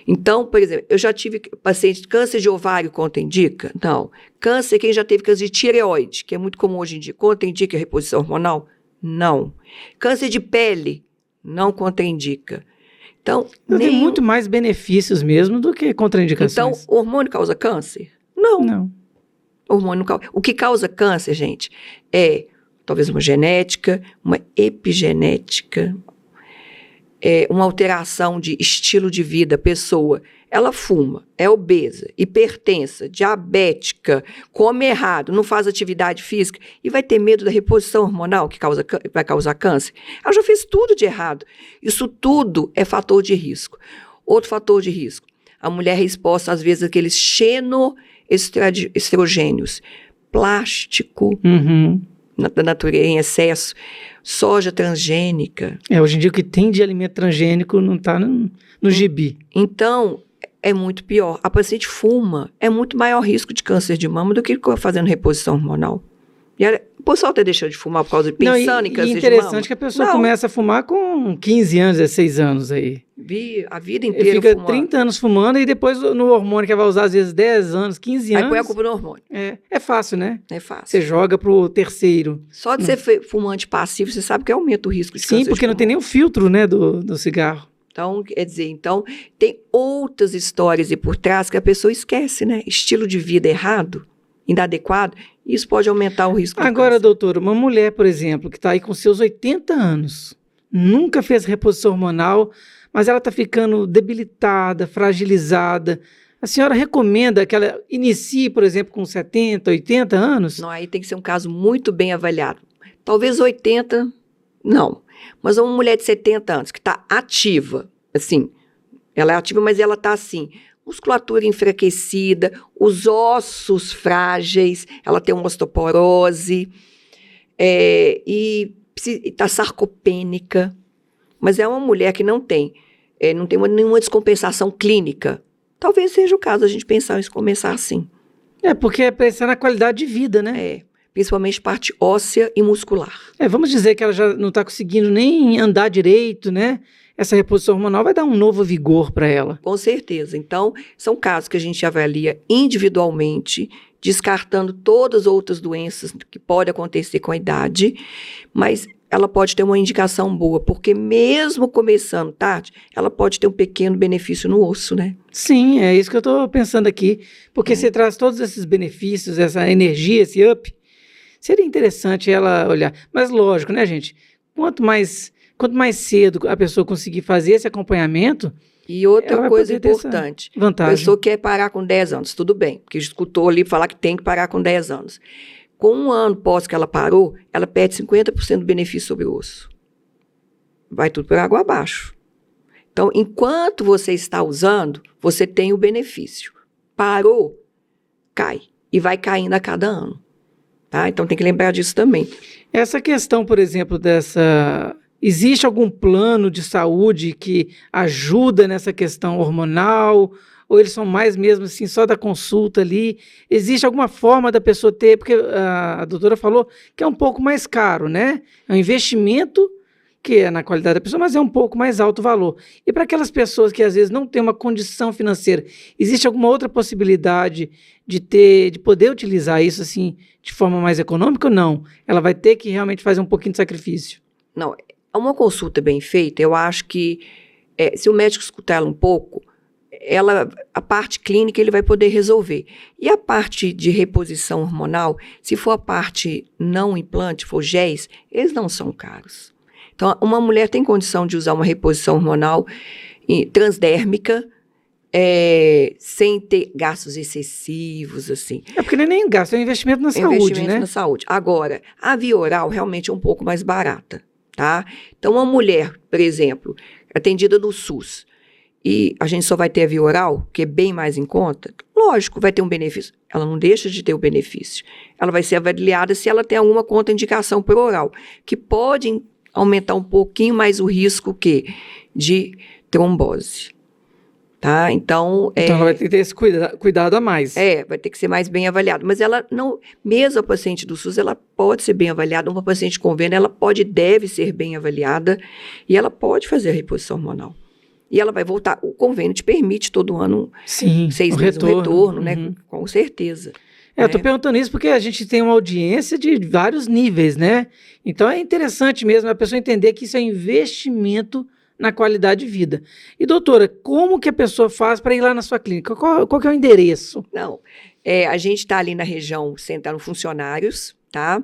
Então, por exemplo, eu já tive paciente de câncer de ovário contraindica? Não. Câncer, quem já teve câncer de tireoide, que é muito comum hoje em dia, contraindica a reposição hormonal? Não. Câncer de pele? Não contraindica. Então, tem muito mais benefícios mesmo do que contraindicações. Então, o hormônio causa câncer? Não. Não. O hormônio não causa. O que causa câncer, gente, é talvez uma genética, uma epigenética, uma alteração de estilo de vida. A pessoa, ela fuma, é obesa, hipertensa, diabética, come errado, não faz atividade física e vai ter medo da reposição hormonal que vai causar câncer. Ela já fez tudo de errado. Isso tudo é fator de risco. Outro fator de risco, a mulher é exposta às vezes àqueles xenoestrogênios, plástico, da natureza em excesso, soja transgênica. Hoje em dia o que tem de alimento transgênico não está no gibi. Então, é muito pior. A paciente fuma, é muito maior risco de câncer de mama do que fazendo reposição hormonal. E o pessoal até deixou de fumar por causa de pensando em câncer de mama. E interessante que a pessoa começa a fumar com 15 anos, 16 anos aí. Vi a vida Ele inteira fica fumando. 30 anos fumando e depois no hormônio que vai usar às vezes 10 anos, 15 Aí anos. põe a culpa no hormônio. É fácil, né? É fácil. Você joga pro terceiro. Só de ser fumante passivo, você sabe que aumenta o risco de Sim, câncer porque de não tem pulmão. nem o filtro, né, do cigarro. Então, quer dizer, tem outras histórias aí por trás que a pessoa esquece, né? Estilo de vida errado, inadequado, isso pode aumentar o risco de Agora, câncer. doutora, uma mulher, por exemplo, que está aí com seus 80 anos, nunca fez reposição hormonal, mas ela está ficando debilitada, fragilizada. A senhora recomenda que ela inicie, por exemplo, com 70, 80 anos? Não, aí tem que ser um caso muito bem avaliado. Talvez 80, não. Mas uma mulher de 70 anos que está ativa, assim, ela é ativa, mas ela está assim, musculatura enfraquecida, os ossos frágeis, ela tem uma osteoporose, e está sarcopênica, mas é uma mulher que não tem nenhuma descompensação clínica. Talvez seja o caso a gente pensar em começar assim. Porque é pensar na qualidade de vida, né? Principalmente parte óssea e muscular. Vamos dizer que ela já não está conseguindo nem andar direito, né? Essa reposição hormonal vai dar um novo vigor para ela. Com certeza. Então, são casos que a gente avalia individualmente, descartando todas as outras doenças que podem acontecer com a idade, mas ela pode ter uma indicação boa, porque mesmo começando tarde, ela pode ter um pequeno benefício no osso, né? Sim, é isso que eu estou pensando aqui, porque você traz todos esses benefícios, essa energia, esse up. Seria interessante ela olhar. Mas lógico, né, gente? Quanto mais cedo a pessoa conseguir fazer esse acompanhamento... E outra coisa importante, a pessoa quer parar com 10 anos, tudo bem, porque escutou ali falar que tem que parar com 10 anos. Com 1 ano pós que ela parou, ela perde 50% do benefício sobre o osso. Vai tudo por água abaixo. Então, enquanto você está usando, você tem o benefício. Parou, cai. E vai caindo a cada ano. Tá? Então, tem que lembrar disso também. Essa questão, por exemplo, existe algum plano de saúde que ajuda nessa questão hormonal? Ou eles são mais mesmo assim, só da consulta ali? Existe alguma forma da pessoa ter? Porque a doutora falou que é um pouco mais caro, né? É um investimento que é na qualidade da pessoa, mas é um pouco mais alto o valor. E para aquelas pessoas que às vezes não têm uma condição financeira, existe alguma outra possibilidade de poder utilizar isso assim de forma mais econômica ou não? Ela vai ter que realmente fazer um pouquinho de sacrifício? Não, uma consulta bem feita, eu acho que se o médico escutar ela um pouco, a parte clínica ele vai poder resolver. E a parte de reposição hormonal, se for a parte não implante, for GES, eles não são caros. Então, uma mulher tem condição de usar uma reposição hormonal transdérmica, sem ter gastos excessivos, assim. Porque não é nem gasto, é um investimento na saúde, Investimento né? na saúde. Agora, a via oral realmente é um pouco mais barata, tá? Então, uma mulher, por exemplo, atendida no SUS, e a gente só vai ter a via oral, que é bem mais em conta, lógico, vai ter um benefício. Ela não deixa de ter o benefício. Ela vai ser avaliada se ela tem alguma contraindicação por oral, que pode aumentar um pouquinho mais o risco de trombose. Tá? Então ela vai ter que ter esse cuidado a mais. Vai ter que ser mais bem avaliada. Mas ela não, mesmo a paciente do SUS, ela pode ser bem avaliada. Uma paciente de convênio, ela deve ser bem avaliada e ela pode fazer a reposição hormonal. E ela vai voltar. O convênio te permite todo ano 6 meses um retorno, né? Com certeza. Eu estou perguntando isso porque a gente tem uma audiência de vários níveis, né? Então é interessante mesmo a pessoa entender que isso é investimento na qualidade de vida. E doutora, como que a pessoa faz para ir lá na sua clínica? Qual que é o endereço? Não, a gente está ali na região Centro Funcionários, tá?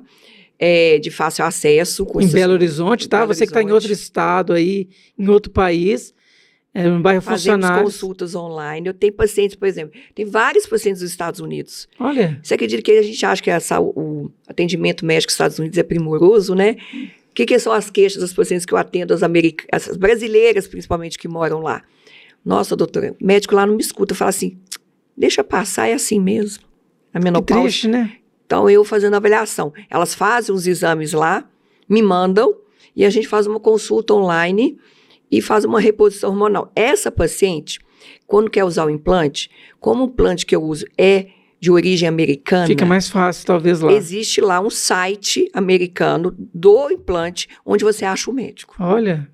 De fácil acesso. Em Belo Horizonte, tá? Você que está em outro estado aí, em outro país, no bairro Funcionários. Fazemos consultas online. Eu tenho pacientes, por exemplo, tem vários pacientes dos Estados Unidos. Olha. Você acredita que a gente acha que o atendimento médico dos Estados Unidos é primoroso, né? O que são as queixas das pacientes que eu atendo, as brasileiras, principalmente, que moram lá? Nossa, doutora, o médico lá não me escuta, fala assim, deixa passar, é assim mesmo. A menopausa. Que triste, né? Então, eu fazendo a avaliação. Elas fazem os exames lá, me mandam, e a gente faz uma consulta online e faz uma reposição hormonal. Essa paciente, quando quer usar o implante, como o implante que eu uso é de origem americana... Fica mais fácil, talvez, lá. Existe lá um site americano do implante, onde você acha o médico. Olha.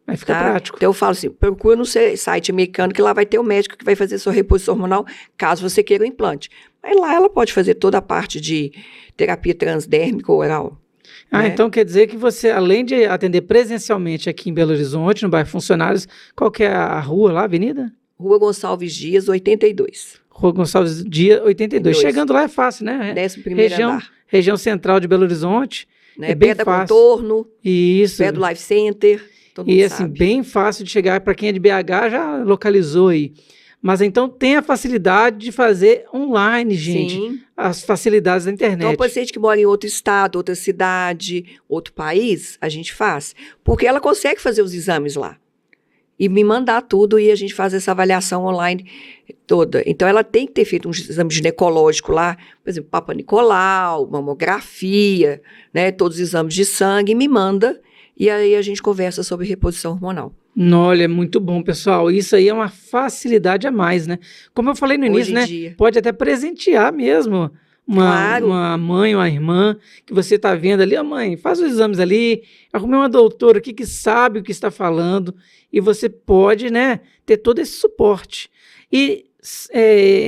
Aí fica prático. Então eu falo assim, procura no site americano que lá vai ter o médico que vai fazer sua reposição hormonal, caso você queira o implante. Aí lá ela pode fazer toda a parte de terapia transdérmica oral. Né? Então quer dizer que você, além de atender presencialmente aqui em Belo Horizonte, no bairro Funcionários, qual que é a rua lá, avenida? Rua Gonçalves Dias, 82. Rua Gonçalves Dias, 82. Chegando lá é fácil, né? 11º andar. Região central de Belo Horizonte. Né? É bem Pé da fácil. Contorno, Isso. pé do Life Center. Todo E mundo assim, sabe. bem fácil de chegar. Para quem é de BH, já localizou aí. Mas então tem a facilidade de fazer online, gente. Sim. As facilidades da internet. Então, o paciente que mora em outro estado, outra cidade, outro país, a gente faz. Porque ela consegue fazer os exames lá. E me mandar tudo e a gente faz essa avaliação online toda. Então, ela tem que ter feito um exame ginecológico lá, por exemplo, Papa Nicolau, mamografia, né, todos os exames de sangue, e me manda. E aí a gente conversa sobre reposição hormonal. Olha, é muito bom, pessoal. Isso aí é uma facilidade a mais, né? Como eu falei no início, né? Dia. Pode até presentear mesmo uma mãe, uma irmã, que você está vendo ali, mãe, faz os exames ali, arrumei uma doutora aqui que sabe o que está falando, e você pode, né, ter todo esse suporte. E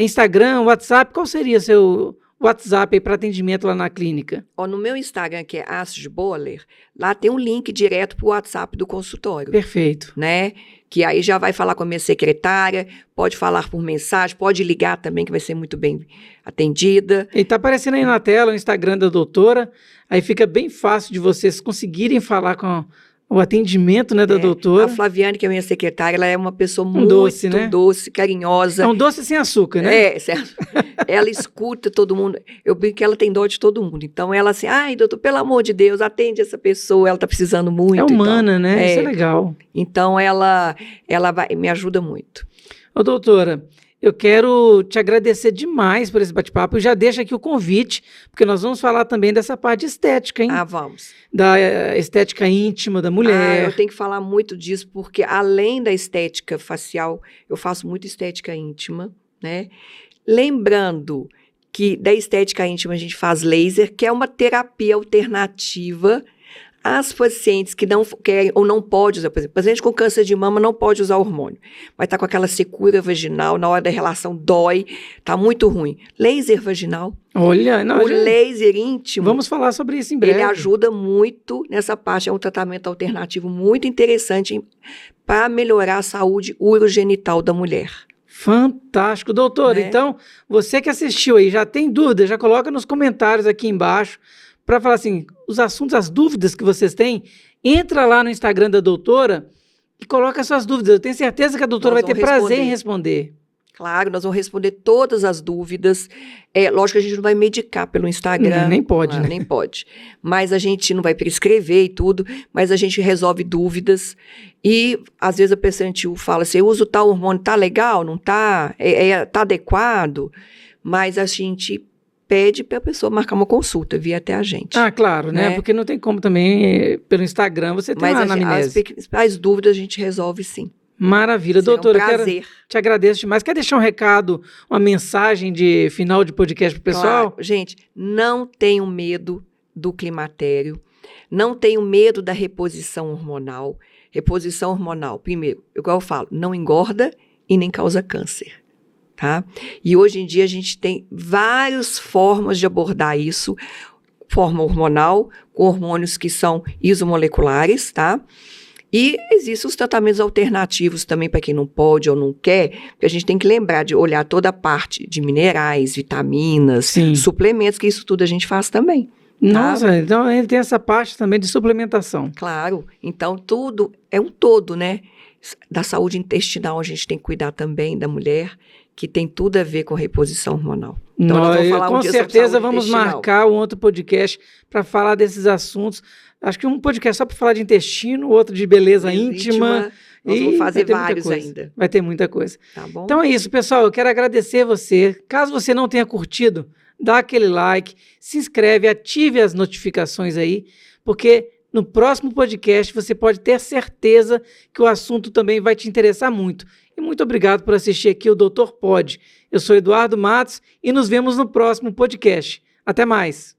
Instagram, WhatsApp, qual seria seu WhatsApp para atendimento lá na clínica? No meu Instagram, que é Astrid Boller, lá tem um link direto para o WhatsApp do consultório. Perfeito. Né? Que aí já vai falar com a minha secretária, pode falar por mensagem, pode ligar também, que vai ser muito bem atendida. E está aparecendo aí na tela o Instagram da doutora, aí fica bem fácil de vocês conseguirem falar com o atendimento, né, da doutora. A Flaviane, que é a minha secretária, ela é uma pessoa muito doce, carinhosa. É um doce sem açúcar, né? Certo. Ela escuta todo mundo. Eu brinco que ela tem dó de todo mundo. Então, ela assim, ai, doutor, pelo amor de Deus, atende essa pessoa, ela está precisando muito. É humana, né? Isso é legal. Então, ela me ajuda muito. Ô, doutora, eu quero te agradecer demais por esse bate-papo. Eu já deixo aqui o convite, porque nós vamos falar também dessa parte estética, hein? Vamos. Da estética íntima da mulher. Eu tenho que falar muito disso, porque além da estética facial, eu faço muito estética íntima, né? Lembrando que da estética íntima a gente faz laser, que é uma terapia alternativa às pacientes que não querem ou não podem usar. Por exemplo, paciente com câncer de mama não pode usar hormônio. Vai estar com aquela secura vaginal, na hora da relação dói, tá muito ruim. Laser vaginal. Olha, não, laser íntimo. Vamos falar sobre isso em breve. Ele ajuda muito nessa parte, é um tratamento alternativo muito interessante para melhorar a saúde urogenital da mulher. Fantástico, doutor. Né? Então, você que assistiu aí, já tem dúvida, já coloca nos comentários aqui embaixo para falar assim, os assuntos, as dúvidas que vocês têm, entra lá no Instagram da doutora e coloca suas dúvidas. Eu tenho certeza que a doutora vai ter prazer em responder. Claro, nós vamos responder todas as dúvidas. Lógico que a gente não vai medicar pelo Instagram. Nem pode, né? Nem pode. Mas a gente não vai prescrever e tudo, mas a gente resolve dúvidas. E, às vezes, a paciente fala assim, eu uso tal hormônio, tá legal, não tá? Tá adequado? Mas a gente pede para a pessoa marcar uma consulta, vir até a gente. Claro, né? Porque não tem como também, pelo Instagram, você tem uma anamnese. As dúvidas a gente resolve sim. Maravilha, doutora. É um prazer. Te agradeço demais. Quer deixar um recado, uma mensagem de final de podcast para o pessoal? Claro. Gente, não tenham medo do climatério, não tenham medo da reposição hormonal. Reposição hormonal, primeiro, igual eu falo, não engorda e nem causa câncer. Tá? E hoje em dia a gente tem várias formas de abordar isso, forma hormonal, com hormônios que são isomoleculares, tá? E existem os tratamentos alternativos também para quem não pode ou não quer, porque a gente tem que lembrar de olhar toda a parte de minerais, vitaminas, suplementos, que isso tudo a gente faz também. Nossa, então ele tem essa parte também de suplementação. Claro, então tudo é um todo, né? Da saúde intestinal a gente tem que cuidar também da mulher, que tem tudo a ver com reposição hormonal. Então, nós vamos falar com certeza vamos marcar um outro podcast para falar desses assuntos. Acho que um podcast só para falar de intestino, outro de beleza íntima. Nós vamos fazer vários ainda. Vai ter muita coisa. Tá bom? Então é isso, pessoal. Eu quero agradecer você. Caso você não tenha curtido, dá aquele like, se inscreve, ative as notificações aí, porque no próximo podcast você pode ter certeza que o assunto também vai te interessar muito. E muito obrigado por assistir aqui o Doutor Pod. Eu sou Eduardo Matos e nos vemos no próximo podcast. Até mais!